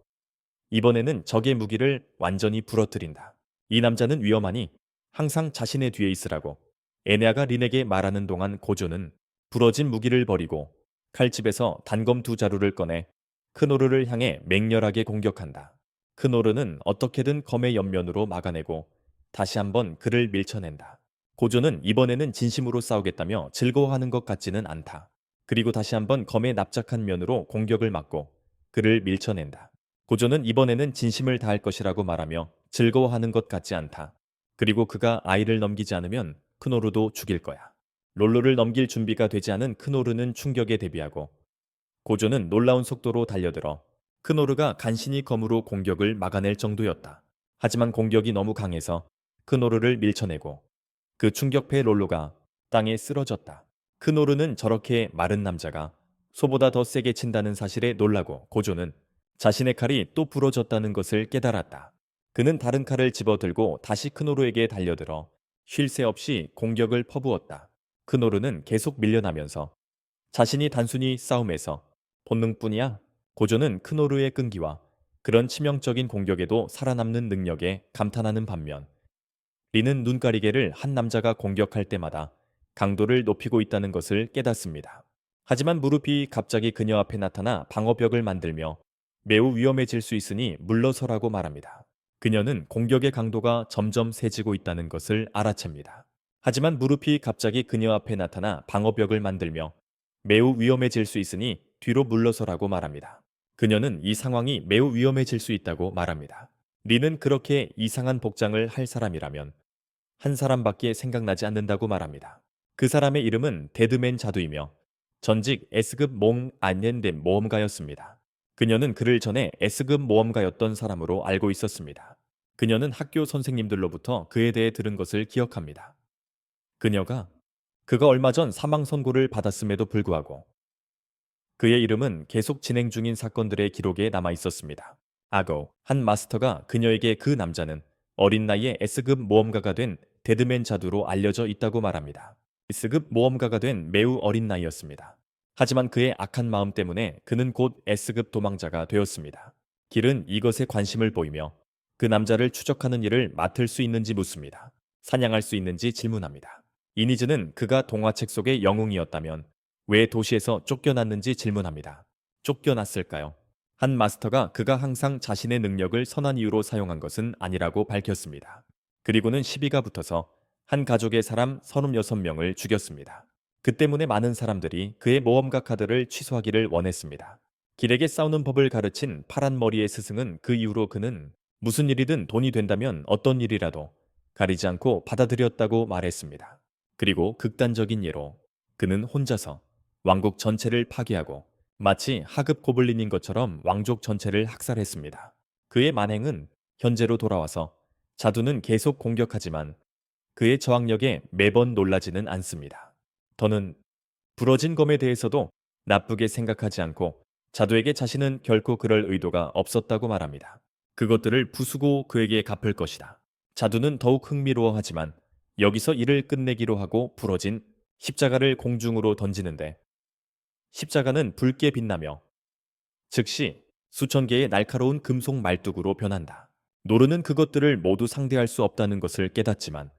이번에는 적의 무기를 완전히 부러뜨린다. 이 남자는 위험하니 항상 자신의 뒤에 있으라고 에네아가 린에게 말하는 동안 고조는 부러진 무기를 버리고 칼집에서 단검 2자루를 꺼내 크노르를 향해 맹렬하게 공격한다. 크노르는 어떻게든 검의 옆면으로 막아내고 다시 한번 그를 밀쳐낸다. 고조는 이번에는 진심으로 싸우겠다며 즐거워하는 것 같지는 않다. 그리고 다시 한번 검의 납작한 면으로 공격을 막고 그를 밀쳐낸다. 고조는 이번에는 진심을 다할 것이라고 말하며 즐거워하는 것 같지 않다. 그리고 그가 아이를 넘기지 않으면 크노르도 죽일 거야. 롤로를 넘길 준비가 되지 않은 크노르는 충격에 대비하고 고조는 놀라운 속도로 달려들어 크노르가 간신히 검으로 공격을 막아낼 정도였다. 하지만 공격이 너무 강해서 크노르를 밀쳐내고 그 충격패 롤로가 땅에 쓰러졌다. 크노르는 저렇게 마른 남자가 소보다 더 세게 친다는 사실에 놀라고 고조는 자신의 칼이 또 부러졌다는 것을 깨달았다. 그는 다른 칼을 집어들고 다시 크노르에게 달려들어 쉴 새 없이 공격을 퍼부었다. 크노르는 계속 밀려나면서 자신이 단순히 싸움에서 본능뿐이야. 고조는 크노르의 끈기와 그런 치명적인 공격에도 살아남는 능력에 감탄하는 반면 리는 눈가리개를 한 남자가 공격할 때마다 강도를 높이고 있다는 것을 깨닫습니다. 하지만 무릎이 갑자기 그녀 앞에 나타나 방어벽을 만들며 매우 위험해질 수 있으니 물러서라고 말합니다. 그녀는 공격의 강도가 점점 세지고 있다는 것을 알아챕니다. 하지만 무릎이 갑자기 그녀 앞에 나타나 방어벽을 만들며 매우 위험해질 수 있으니 뒤로 물러서라고 말합니다. 그녀는 이 상황이 매우 위험해질 수 있다고 말합니다. 리는 그렇게 이상한 복장을 할 사람이라면 한 사람밖에 생각나지 않는다고 말합니다. 그 사람의 이름은 데드맨 자두이며 전직 S급 몽 안옌덴 모험가였습니다. 그녀는 그를 전에 S급 모험가였던 사람으로 알고 있었습니다. 그녀는 학교 선생님들로부터 그에 대해 들은 것을 기억합니다. 그녀가 그가 얼마 전 사망 선고를 받았음에도 불구하고 그의 이름은 계속 진행 중인 사건들의 기록에 남아 있었습니다. 아고, 한 마스터가 그녀에게 그 남자는 어린 나이에 S급 모험가가 된 데드맨 자두로 알려져 있다고 말합니다. S급 모험가가 된 매우 어린 나이였습니다. 하지만 그의 악한 마음 때문에 그는 곧 S급 도망자가 되었습니다. 길은 이것에 관심을 보이며 그 남자를 추적하는 일을 맡을 수 있는지 묻습니다. 사냥할 수 있는지 질문합니다. 이니즈는 그가 동화책 속의 영웅이었다면 왜 도시에서 쫓겨났는지 질문합니다. 쫓겨났을까요? 한 마스터가 그가 항상 자신의 능력을 선한 이유로 사용한 것은 아니라고 밝혔습니다. 그리고는 시비가 붙어서 한 가족의 사람 36명을 죽였습니다. 그 때문에 많은 사람들이 그의 모험가 카드를 취소하기를 원했습니다. 길에게 싸우는 법을 가르친 파란 머리의 스승은 그 이후로 그는 무슨 일이든 돈이 된다면 어떤 일이라도 가리지 않고 받아들였다고 말했습니다. 그리고 극단적인 예로 그는 혼자서 왕국 전체를 파괴하고 마치 하급 고블린인 것처럼 왕족 전체를 학살했습니다. 그의 만행은 현재로 돌아와서 자두는 계속 공격하지만 그의 저항력에 매번 놀라지는 않습니다. 더는 부러진 검에 대해서도 나쁘게 생각하지 않고 자두에게 자신은 결코 그럴 의도가 없었다고 말합니다. 그것들을 부수고 그에게 갚을 것이다. 자두는 더욱 흥미로워하지만 여기서 일을 끝내기로 하고 부러진 십자가를 공중으로 던지는데 십자가는 붉게 빛나며 즉시 수천 개의 날카로운 금속 말뚝으로 변한다. 노르는 그것들을 모두 상대할 수 없다는 것을 깨닫지만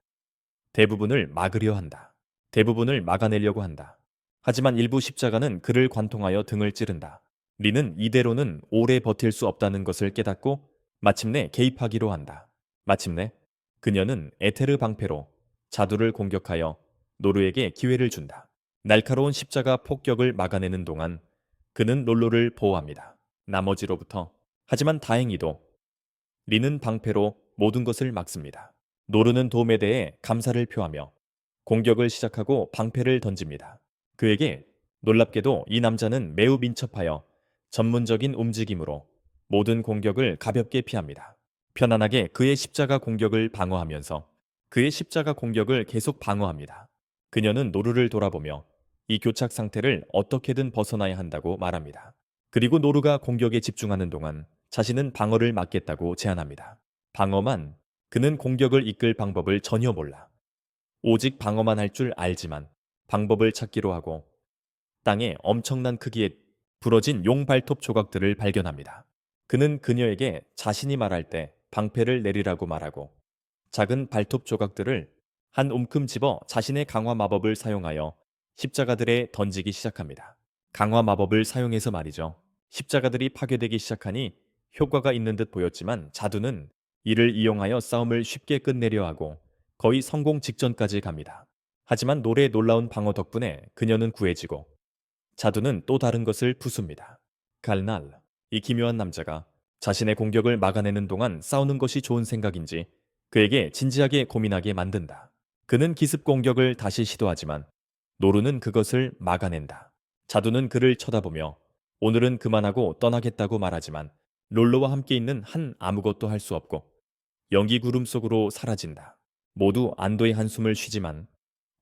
대부분을 막으려 한다. 대부분을 막아내려고 한다. 하지만 일부 십자가는 그를 관통하여 등을 찌른다. 리는 이대로는 오래 버틸 수 없다는 것을 깨닫고 마침내 개입하기로 한다. 마침내 그녀는 에테르 방패로 자두를 공격하여 노르에게 기회를 준다. 날카로운 십자가 폭격을 막아내는 동안 그는 롤로를 보호합니다. 나머지로부터. 하지만 다행히도 리는 방패로 모든 것을 막습니다. 노르는 도움에 대해 감사를 표하며 공격을 시작하고 방패를 던집니다. 그에게 놀랍게도 이 남자는 매우 민첩하여 전문적인 움직임으로 모든 공격을 가볍게 피합니다. 편안하게 그의 십자가 공격을 방어하면서 그의 십자가 공격을 계속 방어합니다. 그녀는 노르를 돌아보며 이 교착 상태를 어떻게든 벗어나야 한다고 말합니다. 그리고 노르가 공격에 집중하는 동안 자신은 방어를 막겠다고 제안합니다. 방어만, 그는 공격을 이끌 방법을 전혀 몰라. 오직 방어만 할 줄 알지만 방법을 찾기로 하고 땅에 엄청난 크기의 부러진 용 발톱 조각들을 발견합니다. 그는 그녀에게 자신이 말할 때 방패를 내리라고 말하고 작은 발톱 조각들을 한 움큼 집어 자신의 강화 마법을 사용하여 십자가들에 던지기 시작합니다. 강화 마법을 사용해서 말이죠. 십자가들이 파괴되기 시작하니 효과가 있는 듯 보였지만 자두는 이를 이용하여 싸움을 쉽게 끝내려 하고 거의 성공 직전까지 갑니다. 하지만 노래의 놀라운 방어 덕분에 그녀는 구해지고 자두는 또 다른 것을 부숩니다. 갈날, 이 기묘한 남자가 자신의 공격을 막아내는 동안 싸우는 것이 좋은 생각인지 그에게 진지하게 고민하게 만든다. 그는 기습 공격을 다시 시도하지만 노르는 그것을 막아낸다. 자두는 그를 쳐다보며 오늘은 그만하고 떠나겠다고 말하지만 롤로와 함께 있는 한 아무것도 할 수 없고 연기 구름 속으로 사라진다. 모두 안도의 한숨을 쉬지만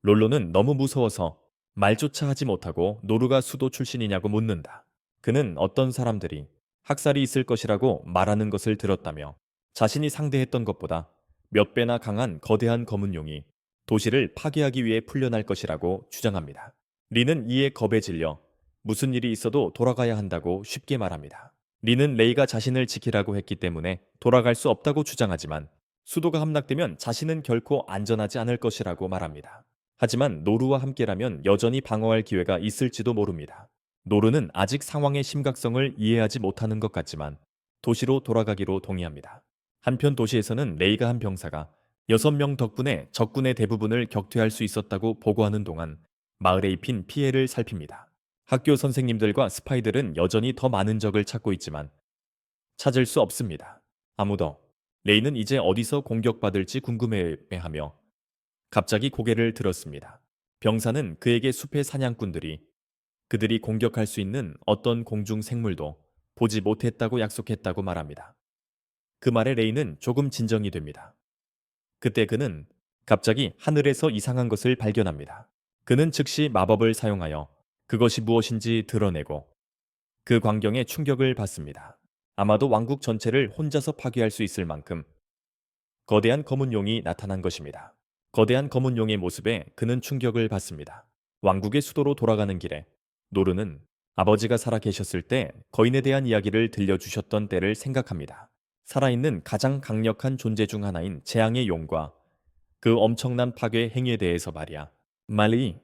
롤로는 너무 무서워서 말조차 하지 못하고 노르가 수도 출신이냐고 묻는다. 그는 어떤 사람들이 학살이 있을 것이라고 말하는 것을 들었다며 자신이 상대했던 것보다 몇 배나 강한 거대한 검은 용이 도시를 파괴하기 위해 풀려날 것이라고 주장합니다. 리는 이에 겁에 질려 무슨 일이 있어도 돌아가야 한다고 쉽게 말합니다. 리는 레이가 자신을 지키라고 했기 때문에 돌아갈 수 없다고 주장하지만 수도가 함락되면 자신은 결코 안전하지 않을 것이라고 말합니다. 하지만 노르와 함께라면 여전히 방어할 기회가 있을지도 모릅니다. 노르는 아직 상황의 심각성을 이해하지 못하는 것 같지만 도시로 돌아가기로 동의합니다. 한편 도시에서는 레이가 한 병사가 6명 덕분에 적군의 대부분을 격퇴할 수 있었다고 보고하는 동안 마을에 입힌 피해를 살핍니다. 학교 선생님들과 스파이들은 여전히 더 많은 적을 찾고 있지만 찾을 수 없습니다. 아무도 레이는 이제 어디서 공격받을지 궁금해하며 갑자기 고개를 들었습니다. 병사는 그에게 숲의 사냥꾼들이 그들이 공격할 수 있는 어떤 공중 생물도 보지 못했다고 약속했다고 말합니다. 그 말에 레이는 조금 진정이 됩니다. 그때 그는 갑자기 하늘에서 이상한 것을 발견합니다. 그는 즉시 마법을 사용하여 그것이 무엇인지 드러내고 그 광경에 충격을 받습니다. 아마도 왕국 전체를 혼자서 파괴할 수 있을 만큼 거대한 검은 용이 나타난 것입니다. 거대한 검은 용의 모습에 그는 충격을 받습니다. 왕국의 수도로 돌아가는 길에 노르는 아버지가 살아 계셨을 때 거인에 대한 이야기를 들려주셨던 때를 생각합니다. 살아있는 가장 강력한 존재 중 하나인 재앙의 용과 그 엄청난 파괴 행위에 대해서 말이야. 말리.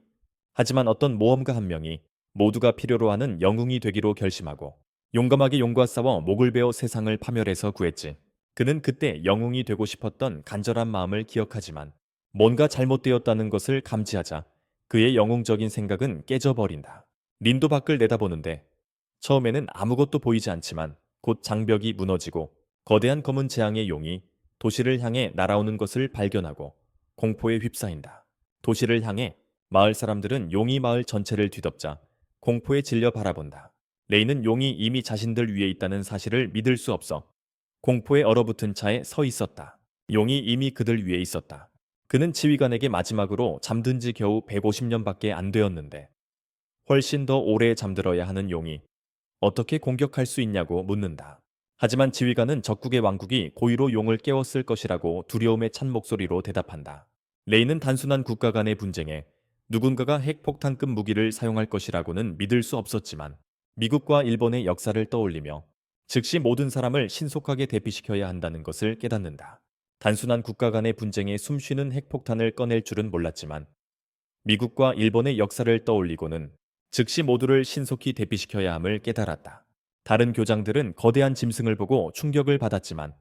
하지만 어떤 모험가 한 명이 모두가 필요로 하는 영웅이 되기로 결심하고 용감하게 용과 싸워 목을 베어 세상을 파멸해서 구했지. 그는 그때 영웅이 되고 싶었던 간절한 마음을 기억하지만 뭔가 잘못되었다는 것을 감지하자 그의 영웅적인 생각은 깨져버린다. 린도 밖을 내다보는데 처음에는 아무것도 보이지 않지만 곧 장벽이 무너지고 거대한 검은 재앙의 용이 도시를 향해 날아오는 것을 발견하고 공포에 휩싸인다. 도시를 향해 마을 사람들은 용이 마을 전체를 뒤덮자 공포에 질려 바라본다. 레이는 용이 이미 자신들 위에 있다는 사실을 믿을 수 없어 공포에 얼어붙은 차에 서 있었다. 용이 이미 그들 위에 있었다. 그는 지휘관에게 마지막으로 잠든 지 겨우 150년밖에 안 되었는데 훨씬 더 오래 잠들어야 하는 용이 어떻게 공격할 수 있냐고 묻는다. 하지만 지휘관은 적국의 왕국이 고의로 용을 깨웠을 것이라고 두려움에 찬 목소리로 대답한다. 레이는 단순한 국가 간의 분쟁에 누군가가 핵폭탄급 무기를 사용할 것이라고는 믿을 수 없었지만 미국과 일본의 역사를 떠올리며 즉시 모든 사람을 신속하게 대피시켜야 한다는 것을 깨닫는다. 단순한 국가 간의 분쟁에 숨쉬는 핵폭탄을 꺼낼 줄은 몰랐지만 미국과 일본의 역사를 떠올리고는 즉시 모두를 신속히 대피시켜야 함을 깨달았다. 다른 교장들은 거대한 짐승을 보고 충격을 받았지만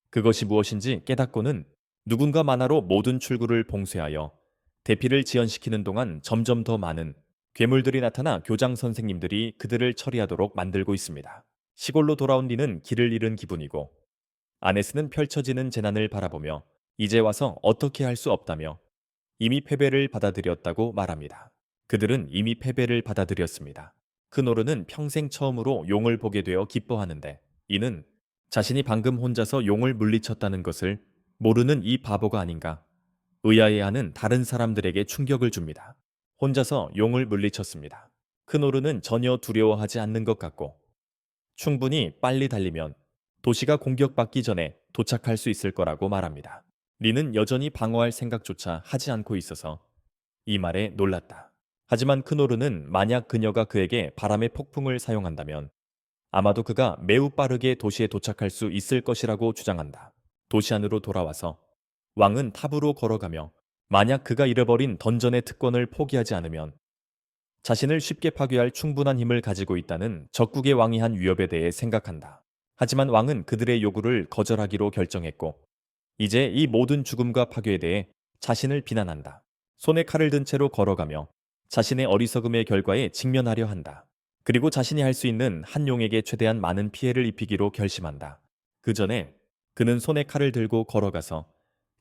그것이 무엇인지 깨닫고는 누군가 만화로 모든 출구를 봉쇄하여 대피를 지연시키는 동안 점점 더 많은 괴물들이 나타나 교장 선생님들이 그들을 처리하도록 만들고 있습니다. 시골로 돌아온 리는 길을 잃은 기분이고 아네스는 펼쳐지는 재난을 바라보며 이제 와서 어떻게 할 수 없다며 이미 패배를 받아들였다고 말합니다. 그들은 이미 패배를 받아들였습니다. 크노르는 평생 처음으로 용을 보게 되어 기뻐하는데 이는 자신이 방금 혼자서 용을 물리쳤다는 것을 모르는 이 바보가 아닌가 의아해하는 다른 사람들에게 충격을 줍니다. 혼자서 용을 물리쳤습니다. 크노르는 전혀 두려워하지 않는 것 같고 충분히 빨리 달리면 도시가 공격받기 전에 도착할 수 있을 거라고 말합니다. 리는 여전히 방어할 생각조차 하지 않고 있어서 이 말에 놀랐다. 하지만 크노르는 만약 그녀가 그에게 바람의 폭풍을 사용한다면 아마도 그가 매우 빠르게 도시에 도착할 수 있을 것이라고 주장한다. 도시 안으로 돌아와서 왕은 탑으로 걸어가며 만약 그가 잃어버린 던전의 특권을 포기하지 않으면 자신을 쉽게 파괴할 충분한 힘을 가지고 있다는 적국의 왕이 한 위협에 대해 생각한다. 하지만 왕은 그들의 요구를 거절하기로 결정했고 이제 이 모든 죽음과 파괴에 대해 자신을 비난한다. 손에 칼을 든 채로 걸어가며 자신의 어리석음의 결과에 직면하려 한다. 그리고 자신이 할 수 있는 한 용에게 최대한 많은 피해를 입히기로 결심한다. 그 전에 그는 손에 칼을 들고 걸어가서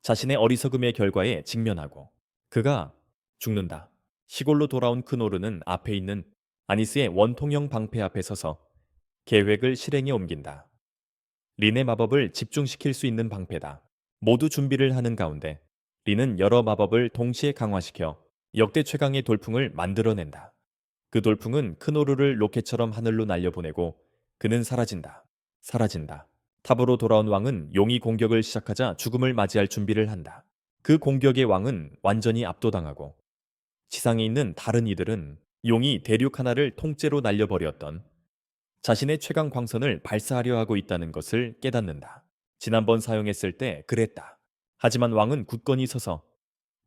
자신의 어리석음의 결과에 직면하고 그가 죽는다. 시골로 돌아온 크노르는 앞에 있는 아니스의 원통형 방패 앞에 서서 계획을 실행에 옮긴다. 린의 마법을 집중시킬 수 있는 방패다. 모두 준비를 하는 가운데 린은 여러 마법을 동시에 강화시켜 역대 최강의 돌풍을 만들어낸다. 그 돌풍은 크노르를 로켓처럼 하늘로 날려보내고 그는 사라진다. 사라진다. 탑으로 돌아온 왕은 용이 공격을 시작하자 죽음을 맞이할 준비를 한다. 그 공격의 왕은 완전히 압도당하고 지상에 있는 다른 이들은 용이 대륙 하나를 통째로 날려버렸던 자신의 최강 광선을 발사하려 하고 있다는 것을 깨닫는다. 지난번 사용했을 때 그랬다. 하지만 왕은 굳건히 서서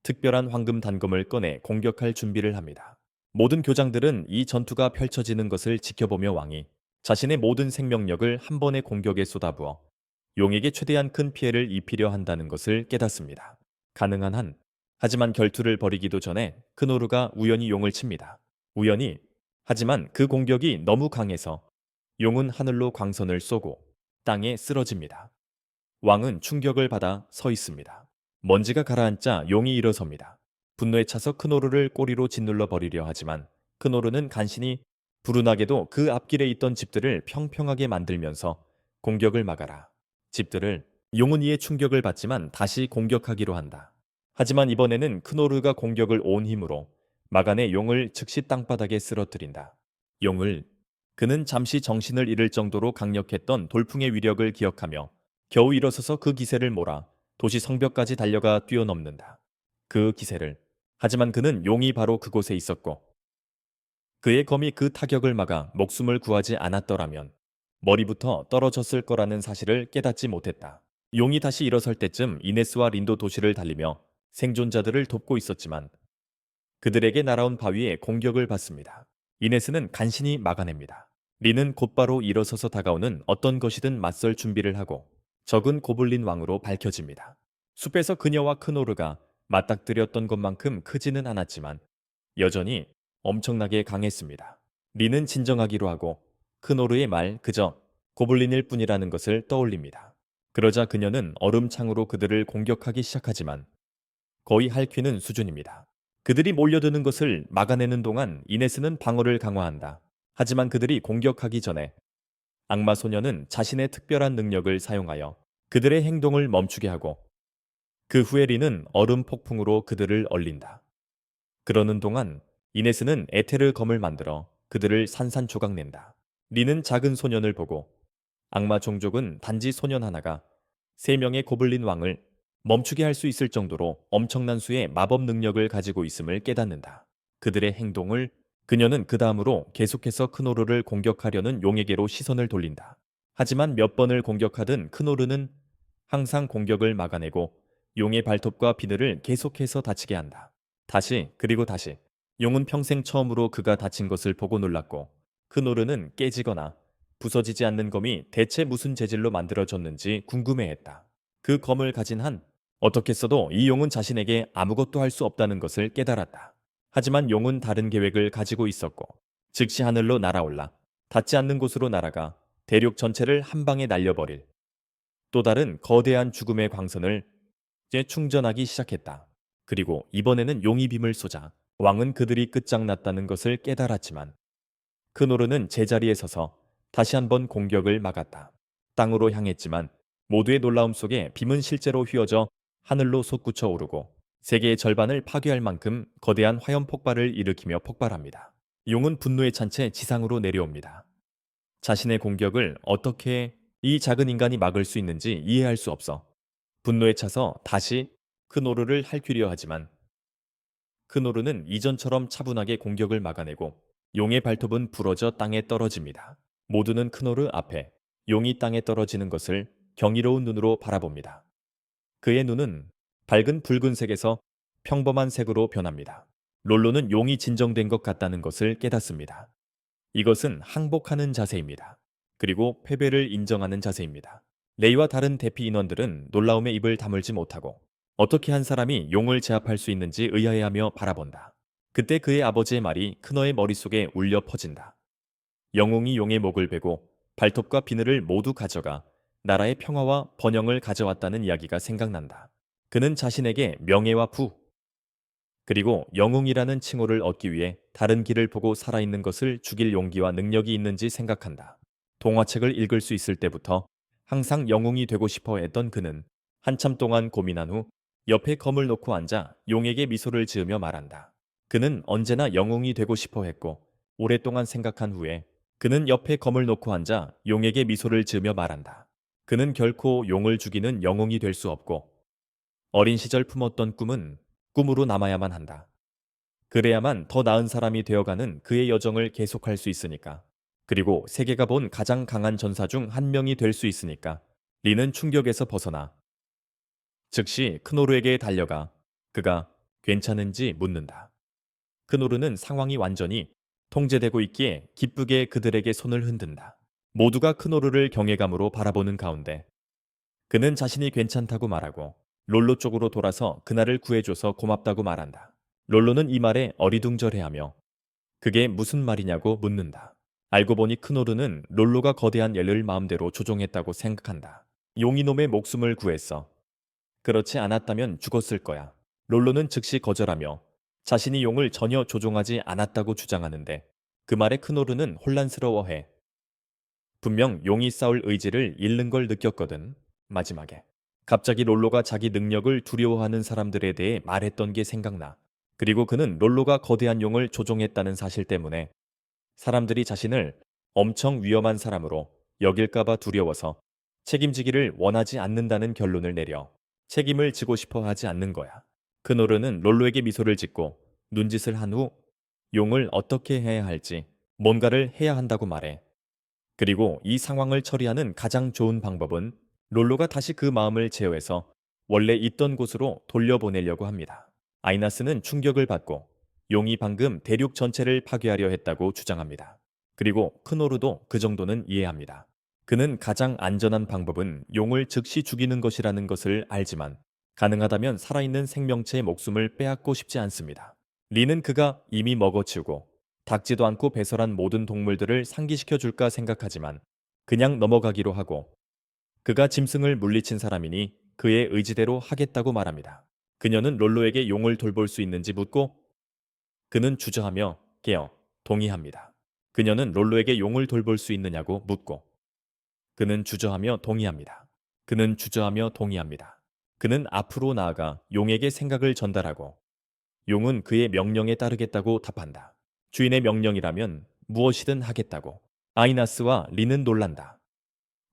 특별한 황금 단검을 꺼내 공격할 준비를 합니다. 모든 교장들은 이 전투가 펼쳐지는 것을 지켜보며 왕이 자신의 모든 생명력을 한 번의 공격에 쏟아부어 용에게 최대한 큰 피해를 입히려 한다는 것을 깨닫습니다. 가능한 한, 하지만 결투를 벌이기도 전에 크노르가 우연히 용을 칩니다. 우연히, 하지만 그 공격이 너무 강해서 용은 하늘로 광선을 쏘고 땅에 쓰러집니다. 왕은 충격을 받아 서 있습니다. 먼지가 가라앉자 용이 일어섭니다. 분노에 차서 크노르를 꼬리로 짓눌러 버리려 하지만 크노르는 간신히 불운하게도 그 앞길에 있던 집들을 평평하게 만들면서 공격을 막아라. 집들을 용은 이에 충격을 받지만 다시 공격하기로 한다. 하지만 이번에는 크노르가 공격을 온 힘으로 막아내 용을 즉시 땅바닥에 쓰러뜨린다. 용을 그는 잠시 정신을 잃을 정도로 강력했던 돌풍의 위력을 기억하며 겨우 일어서서 그 기세를 몰아 도시 성벽까지 달려가 뛰어넘는다. 그 기세를. 하지만 그는 용이 바로 그곳에 있었고 그의 검이 그 타격을 막아 목숨을 구하지 않았더라면 머리부터 떨어졌을 거라는 사실을 깨닫지 못했다. 용이 다시 일어설 때쯤 이네스와 린도 도시를 달리며 생존자들을 돕고 있었지만 그들에게 날아온 바위에 공격을 받습니다. 이네스는 간신히 막아냅니다. 린은 곧바로 일어서서 다가오는 어떤 것이든 맞설 준비를 하고 적은 고블린 왕으로 밝혀집니다. 숲에서 그녀와 크노르가 맞닥뜨렸던 것만큼 크지는 않았지만 여전히 엄청나게 강했습니다. 린은 진정하기로 하고 크노르의 말 그저 고블린일 뿐이라는 것을 떠올립니다. 그러자 그녀는 얼음창으로 그들을 공격하기 시작하지만 거의 핥히는 수준입니다. 그들이 몰려드는 것을 막아내는 동안 이네스는 방어를 강화한다. 하지만 그들이 공격하기 전에 악마 소녀는 자신의 특별한 능력을 사용하여 그들의 행동을 멈추게 하고 그 후에 린은 얼음 폭풍으로 그들을 얼린다. 그러는 동안 이네스는 에테르 검을 만들어 그들을 산산조각 낸다. 린은 작은 소년을 보고 악마 종족은 단지 소년 하나가 3명의 고블린 왕을 멈추게 할 수 있을 정도로 엄청난 수의 마법 능력을 가지고 있음을 깨닫는다. 그들의 행동을 그녀는 그 다음으로 계속해서 크노르를 공격하려는 용에게로 시선을 돌린다. 하지만 몇 번을 공격하든 크노르는 항상 공격을 막아내고 용의 발톱과 비늘을 계속해서 다치게 한다. 다시 그리고 다시. 용은 평생 처음으로 그가 다친 것을 보고 놀랐고 크노르는 깨지거나 부서지지 않는 검이 대체 무슨 재질로 만들어졌는지 궁금해했다. 그 검을 가진 한 어떻게 써도 이 용은 자신에게 아무것도 할 수 없다는 것을 깨달았다. 하지만 용은 다른 계획을 가지고 있었고 즉시 하늘로 날아올라 닿지 않는 곳으로 날아가 대륙 전체를 한 방에 날려버릴 또 다른 거대한 죽음의 광선을 재충전하기 시작했다. 그리고 이번에는 용이 빔을 쏘자 왕은 그들이 끝장났다는 것을 깨달았지만 크노르는 제자리에 서서 다시 한번 공격을 막았다. 땅으로 향했지만 모두의 놀라움 속에 빔은 실제로 휘어져 하늘로 솟구쳐 오르고 세계의 절반을 파괴할 만큼 거대한 화염 폭발을 일으키며 폭발합니다. 용은 분노에 찬 채 지상으로 내려옵니다. 자신의 공격을 어떻게 이 작은 인간이 막을 수 있는지 이해할 수 없어 분노에 차서 다시 크노르를 할퀴려 하지만 크노르는 이전처럼 차분하게 공격을 막아내고 용의 발톱은 부러져 땅에 떨어집니다. 모두는 크노르 앞에 용이 땅에 떨어지는 것을 경이로운 눈으로 바라봅니다. 그의 눈은 밝은 붉은색에서 평범한 색으로 변합니다. 롤로는 용이 진정된 것 같다는 것을 깨닫습니다. 이것은 항복하는 자세입니다. 그리고 패배를 인정하는 자세입니다. 레이와 다른 대피 인원들은 놀라움에 입을 다물지 못하고 어떻게 한 사람이 용을 제압할 수 있는지 의아해하며 바라본다. 그때 그의 아버지의 말이 크너의 머릿속에 울려 퍼진다. 영웅이 용의 목을 베고 발톱과 비늘을 모두 가져가 나라의 평화와 번영을 가져왔다는 이야기가 생각난다. 그는 자신에게 명예와 부, 그리고 영웅이라는 칭호를 얻기 위해 다른 길을 보고 살아있는 것을 죽일 용기와 능력이 있는지 생각한다. 동화책을 읽을 수 있을 때부터 항상 영웅이 되고 싶어 했던 그는 한참 동안 고민한 후 옆에 검을 놓고 앉아 용에게 미소를 지으며 말한다. 그는 언제나 영웅이 되고 싶어 했고 오랫동안 생각한 후에 그는 옆에 검을 놓고 앉아 용에게 미소를 지으며 말한다. 그는 결코 용을 죽이는 영웅이 될 수 없고 어린 시절 품었던 꿈은 꿈으로 남아야만 한다. 그래야만 더 나은 사람이 되어가는 그의 여정을 계속할 수 있으니까. 그리고 세계가 본 가장 강한 전사 중 한 명이 될 수 있으니까. 리는 충격에서 벗어나 즉시 크노르에게 달려가 그가 괜찮은지 묻는다. 크노르는 상황이 완전히 통제되고 있기에 기쁘게 그들에게 손을 흔든다. 모두가 크노르를 경외감으로 바라보는 가운데 그는 자신이 괜찮다고 말하고 롤로 쪽으로 돌아서 그날을 구해줘서 고맙다고 말한다. 롤로는 이 말에 어리둥절해하며 그게 무슨 말이냐고 묻는다. 알고 보니 크노르는 롤로가 거대한 엘을 마음대로 조종했다고 생각한다. 용이놈의 목숨을 구했어. 그렇지 않았다면 죽었을 거야. 롤로는 즉시 거절하며 자신이 용을 전혀 조종하지 않았다고 주장하는데 그 말에 크노르는 혼란스러워해. 분명 용이 싸울 의지를 잃는 걸 느꼈거든. 마지막에. 갑자기 롤로가 자기 능력을 두려워하는 사람들에 대해 말했던 게 생각나. 그리고 그는 롤로가 거대한 용을 조종했다는 사실 때문에 사람들이 자신을 엄청 위험한 사람으로 여길까봐 두려워서 책임지기를 원하지 않는다는 결론을 내려 책임을 지고 싶어 하지 않는 거야. 크노르는 롤로에게 미소를 짓고 눈짓을 한 후 용을 어떻게 해야 할지 뭔가를 해야 한다고 말해. 그리고 이 상황을 처리하는 가장 좋은 방법은 롤로가 다시 그 마음을 제어해서 원래 있던 곳으로 돌려보내려고 합니다. 아이나스는 충격을 받고 용이 방금 대륙 전체를 파괴하려 했다고 주장합니다. 그리고 크노르도 그 정도는 이해합니다. 그는 가장 안전한 방법은 용을 즉시 죽이는 것이라는 것을 알지만 가능하다면 살아있는 생명체의 목숨을 빼앗고 싶지 않습니다. 리는 그가 이미 먹어치우고 닥지도 않고 배설한 모든 동물들을 상기시켜 줄까 생각하지만 그냥 넘어가기로 하고 그가 짐승을 물리친 사람이니 그의 의지대로 하겠다고 말합니다. 그녀는 롤로에게 용을 돌볼 수 있는지 묻고 그는 주저하며 깨어 동의합니다. 그녀는 롤로에게 용을 돌볼 수 있느냐고 묻고 그는 주저하며 동의합니다. 그는 주저하며 동의합니다. 그는 앞으로 나아가 용에게 생각을 전달하고 용은 그의 명령에 따르겠다고 답한다. 주인의 명령이라면 무엇이든 하겠다고. 아이나스와 리는 놀란다.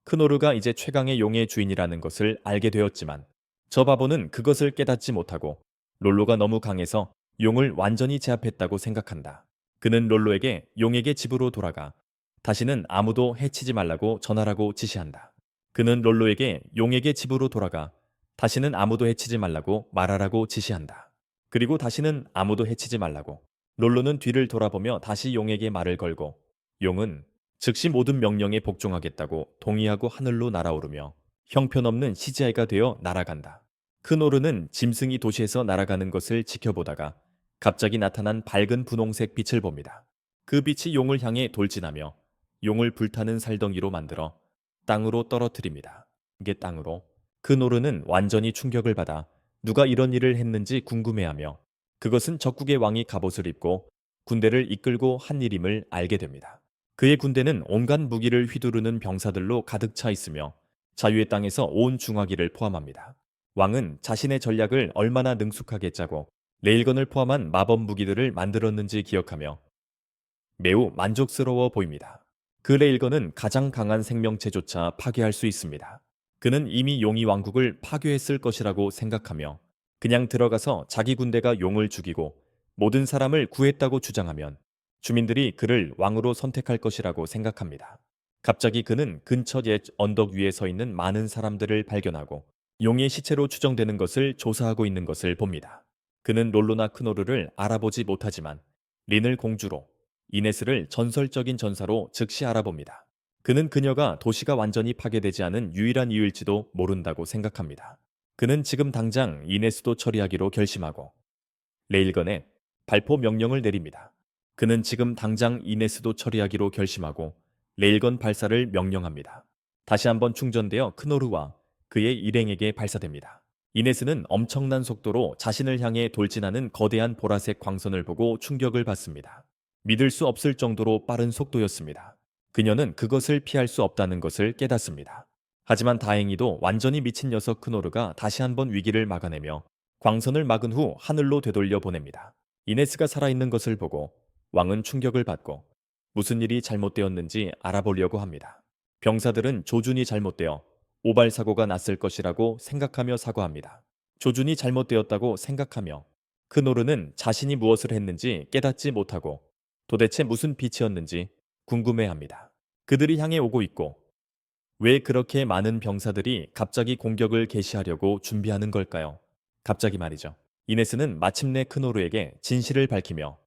크노르가 이제 최강의 용의 주인이라는 것을 알게 되었지만 저 바보는 그것을 깨닫지 못하고 롤로가 너무 강해서 용을 완전히 제압했다고 생각한다. 그는 롤로에게 용에게 집으로 돌아가 다시는 아무도 해치지 말라고 전하라고 지시한다. 그는 롤로에게 용에게 집으로 돌아가 다시는 아무도 해치지 말라고 말하라고 지시한다. 그리고 다시는 아무도 해치지 말라고. 롤로는 뒤를 돌아보며 다시 용에게 말을 걸고 용은 즉시 모든 명령에 복종하겠다고 동의하고 하늘로 날아오르며 형편없는 CGI가 되어 날아간다. 크노르는 짐승이 도시에서 날아가는 것을 지켜보다가 갑자기 나타난 밝은 분홍색 빛을 봅니다. 그 빛이 용을 향해 돌진하며 용을 불타는 살덩이로 만들어 땅으로 떨어뜨립니다. 이게 땅으로. 크노르는 완전히 충격을 받아 누가 이런 일을 했는지 궁금해하며 그것은 적국의 왕이 갑옷을 입고 군대를 이끌고 한 일임을 알게 됩니다. 그의 군대는 온갖 무기를 휘두르는 병사들로 가득 차 있으며 자유의 땅에서 온 중화기를 포함합니다. 왕은 자신의 전략을 얼마나 능숙하게 짜고 레일건을 포함한 마법 무기들을 만들었는지 기억하며 매우 만족스러워 보입니다. 그 레일건은 가장 강한 생명체조차 파괴할 수 있습니다. 그는 이미 용이 왕국을 파괴했을 것이라고 생각하며 그냥 들어가서 자기 군대가 용을 죽이고 모든 사람을 구했다고 주장하면 주민들이 그를 왕으로 선택할 것이라고 생각합니다. 갑자기 그는 근처 옛 언덕 위에 서 있는 많은 사람들을 발견하고 용의 시체로 추정되는 것을 조사하고 있는 것을 봅니다. 그는 롤로나 크노르를 알아보지 못하지만 린을 공주로, 이네스를 전설적인 전사로 즉시 알아봅니다. 그는 그녀가 도시가 완전히 파괴되지 않은 유일한 이유일지도 모른다고 생각합니다. 그는 지금 당장 이네스도 처리하기로 결심하고 레일건에 발포 명령을 내립니다. 그는 지금 당장 이네스도 처리하기로 결심하고 레일건 발사를 명령합니다. 다시 한번 충전되어 크노르와 그의 일행에게 발사됩니다. 이네스는 엄청난 속도로 자신을 향해 돌진하는 거대한 보라색 광선을 보고 충격을 받습니다. 믿을 수 없을 정도로 빠른 속도였습니다. 그녀는 그것을 피할 수 없다는 것을 깨닫습니다. 하지만 다행히도 완전히 미친 녀석 크노르가 다시 한번 위기를 막아내며 광선을 막은 후 하늘로 되돌려 보냅니다. 이네스가 살아있는 것을 보고 왕은 충격을 받고 무슨 일이 잘못되었는지 알아보려고 합니다. 병사들은 조준이 잘못되어 오발 사고가 났을 것이라고 생각하며 사과합니다. 조준이 잘못되었다고 생각하며 크노르는 자신이 무엇을 했는지 깨닫지 못하고 도대체 무슨 빛이었는지 궁금해합니다. 그들이 향해 오고 있고 왜 그렇게 많은 병사들이 갑자기 공격을 개시하려고 준비하는 걸까요? 갑자기 말이죠. 이네스는 마침내 크노르에게 진실을 밝히며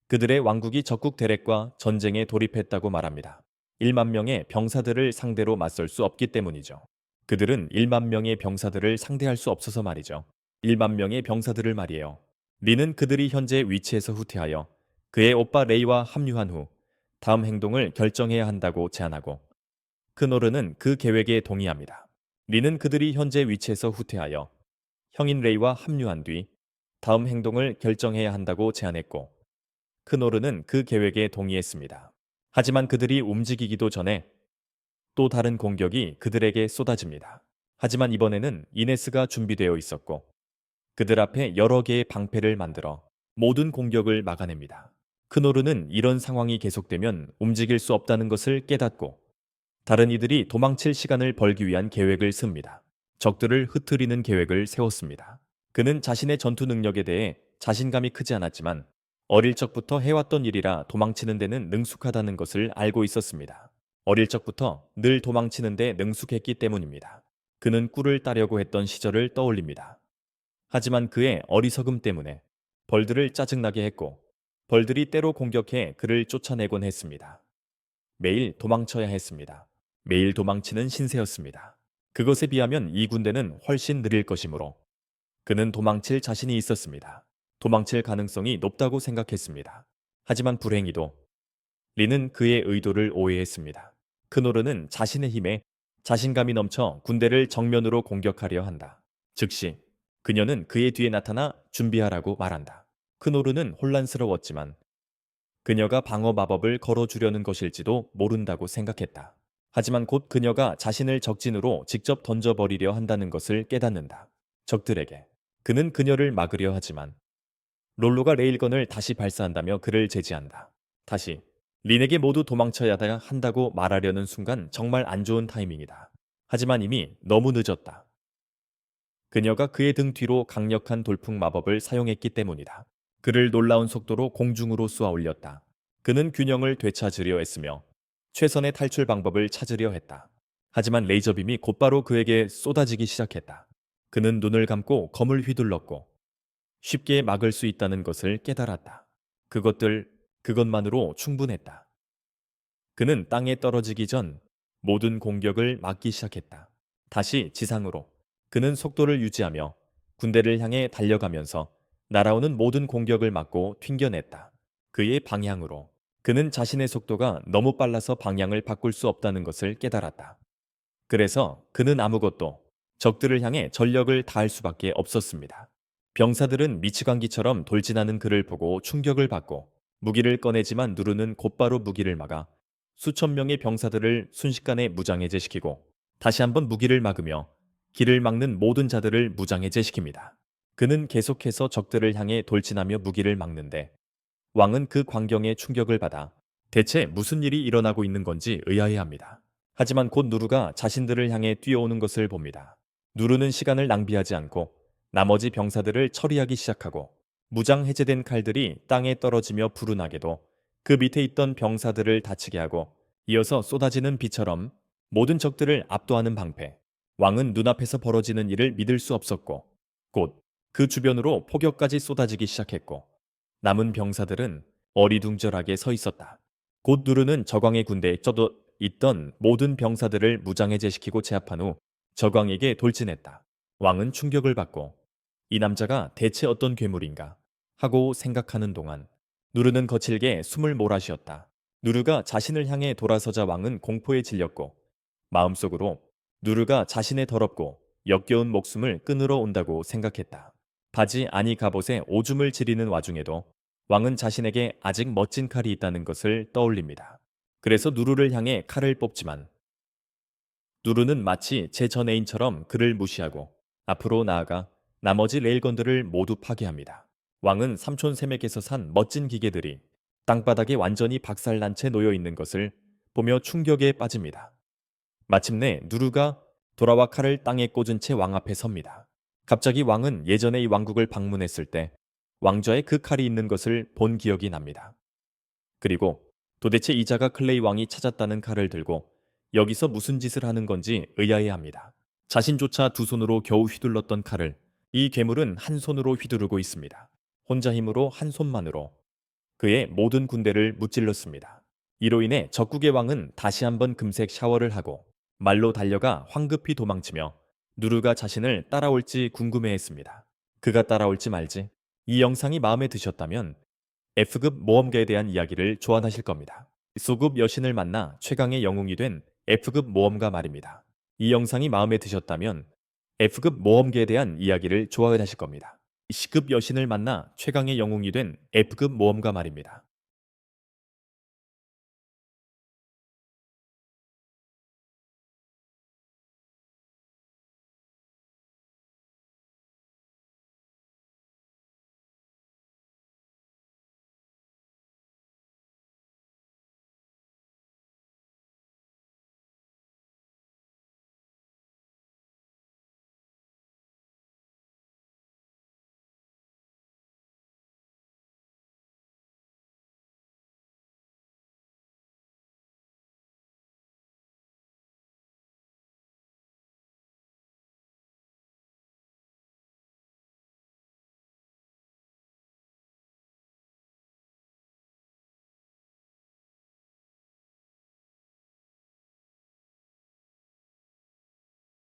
그들의 왕국이 적국 대렉과 전쟁에 돌입했다고 말합니다. 1만 명의 병사들을 상대로 맞설 수 없기 때문이죠. 그들은 1만 명의 병사들을 상대할 수 없어서 말이죠. 1만 명의 병사들을 말이에요. 리는 그들이 현재 위치에서 후퇴하여 그의 오빠 레이와 합류한 후 다음 행동을 결정해야 한다고 제안하고 크노르는 그 계획에 동의합니다. 리는 그들이 현재 위치에서 후퇴하여 형인 레이와 합류한 뒤 다음 행동을 결정해야 한다고 제안했고 크노르는 그 계획에 동의했습니다. 하지만 그들이 움직이기도 전에 또 다른 공격이 그들에게 쏟아집니다. 하지만 이번에는 이네스가 준비되어 있었고 그들 앞에 여러 개의 방패를 만들어 모든 공격을 막아냅니다. 크노르는 이런 상황이 계속되면 움직일 수 없다는 것을 깨닫고 다른 이들이 도망칠 시간을 벌기 위한 계획을 씁니다. 적들을 흩트리는 계획을 세웠습니다. 그는 자신의 전투 능력에 대해 자신감이 크지 않았지만 어릴 적부터 해왔던 일이라 도망치는 데는 능숙하다는 것을 알고 있었습니다. 어릴 적부터 늘 도망치는 데 능숙했기 때문입니다. 그는 꿀을 따려고 했던 시절을 떠올립니다. 하지만 그의 어리석음 때문에 벌들을 짜증나게 했고 벌들이 때로 공격해 그를 쫓아내곤 했습니다. 매일 도망쳐야 했습니다. 매일 도망치는 신세였습니다. 그것에 비하면 이 군대는 훨씬 느릴 것이므로 그는 도망칠 자신이 있었습니다. 도망칠 가능성이 높다고 생각했습니다. 하지만 불행히도 리는 그의 의도를 오해했습니다. 크노르는 자신의 힘에 자신감이 넘쳐 군대를 정면으로 공격하려 한다. 즉시 그녀는 그의 뒤에 나타나 준비하라고 말한다. 크노르는 혼란스러웠지만 그녀가 방어 마법을 걸어주려는 것일지도 모른다고 생각했다. 하지만 곧 그녀가 자신을 적진으로 직접 던져버리려 한다는 것을 깨닫는다. 적들에게. 그는 그녀를 막으려 하지만 롤로가 레일건을 다시 발사한다며 그를 제지한다. 다시 린에게 모두 도망쳐야 한다고 말하려는 순간 정말 안 좋은 타이밍이다. 하지만 이미 너무 늦었다. 그녀가 그의 등 뒤로 강력한 돌풍 마법을 사용했기 때문이다. 그를 놀라운 속도로 공중으로 쏘아 올렸다. 그는 균형을 되찾으려 했으며 최선의 탈출 방법을 찾으려 했다. 하지만 레이저빔이 곧바로 그에게 쏟아지기 시작했다. 그는 눈을 감고 검을 휘둘렀고 쉽게 막을 수 있다는 것을 깨달았다. 그것만으로 충분했다. 그는 땅에 떨어지기 전 모든 공격을 막기 시작했다. 다시 지상으로. 그는 속도를 유지하며 군대를 향해 달려가면서 날아오는 모든 공격을 막고 튕겨냈다. 그의 방향으로. 그는 자신의 속도가 너무 빨라서 방향을 바꿀 수 없다는 것을 깨달았다. 그래서 그는 아무것도 적들을 향해 전력을 다할 수밖에 없었습니다. 병사들은 미치광기처럼 돌진하는 그를 보고 충격을 받고 무기를 꺼내지만 누르는 곧바로 무기를 막아 수천 명의 병사들을 순식간에 무장해제시키고 다시 한번 무기를 막으며 길을 막는 모든 자들을 무장해제시킵니다. 그는 계속해서 적들을 향해 돌진하며 무기를 막는데 왕은 그 광경에 충격을 받아 대체 무슨 일이 일어나고 있는 건지 의아해합니다. 하지만 곧 누르가 자신들을 향해 뛰어오는 것을 봅니다. 누르는 시간을 낭비하지 않고 나머지 병사들을 처리하기 시작하고 무장 해제된 칼들이 땅에 떨어지며 불운하게도 그 밑에 있던 병사들을 다치게 하고 이어서 쏟아지는 비처럼 모든 적들을 압도하는 방패. 왕은 눈앞에서 벌어지는 일을 믿을 수 없었고 곧 그 주변으로 폭격까지 쏟아지기 시작했고 남은 병사들은 어리둥절하게 서 있었다. 곧 누르는 저광의 군대에 쪄도 있던 모든 병사들을 무장해제시키고 제압한 후 저광에게 돌진했다. 왕은 충격을 받고 이 남자가 대체 어떤 괴물인가 하고 생각하는 동안 누르는 거칠게 숨을 몰아쉬었다. 누르가 자신을 향해 돌아서자 왕은 공포에 질렸고 마음속으로 누르가 자신의 더럽고 역겨운 목숨을 끊으러 온다고 생각했다. 바지 아니 갑옷에 오줌을 지리는 와중에도 왕은 자신에게 아직 멋진 칼이 있다는 것을 떠올립니다. 그래서 누르를 향해 칼을 뽑지만 누르는 마치 제 전 애인처럼 그를 무시하고 앞으로 나아가 나머지 레일건들을 모두 파괴합니다. 왕은 삼촌 샘에게서 산 멋진 기계들이 땅바닥에 완전히 박살난 채 놓여 있는 것을 보며 충격에 빠집니다. 마침내 누르가 돌아와 칼을 땅에 꽂은 채 왕 앞에 섭니다. 갑자기 왕은 예전에 이 왕국을 방문했을 때 왕좌에 그 칼이 있는 것을 본 기억이 납니다. 그리고 도대체 이자가 클레이 왕이 찾았다는 칼을 들고 여기서 무슨 짓을 하는 건지 의아해합니다. 자신조차 두 손으로 겨우 휘둘렀던 칼을 이 괴물은 한 손으로 휘두르고 있습니다. 혼자 힘으로 한 손만으로 그의 모든 군대를 무찔렀습니다. 이로 인해 적국의 왕은 다시 한번 금색 샤워를 하고 말로 달려가 황급히 도망치며 누르가 자신을 따라올지 궁금해했습니다. 그가 따라올지 말지. 이 영상이 마음에 드셨다면 F급 모험가에 대한 이야기를 좋아하실 겁니다. 소급 여신을 만나 최강의 영웅이 된 F급 모험가 말입니다. 이 영상이 마음에 드셨다면 F급 모험가에 대한 이야기를 좋아하실 겁니다. C급 여신을 만나 최강의 영웅이 된 F급 모험가 말입니다.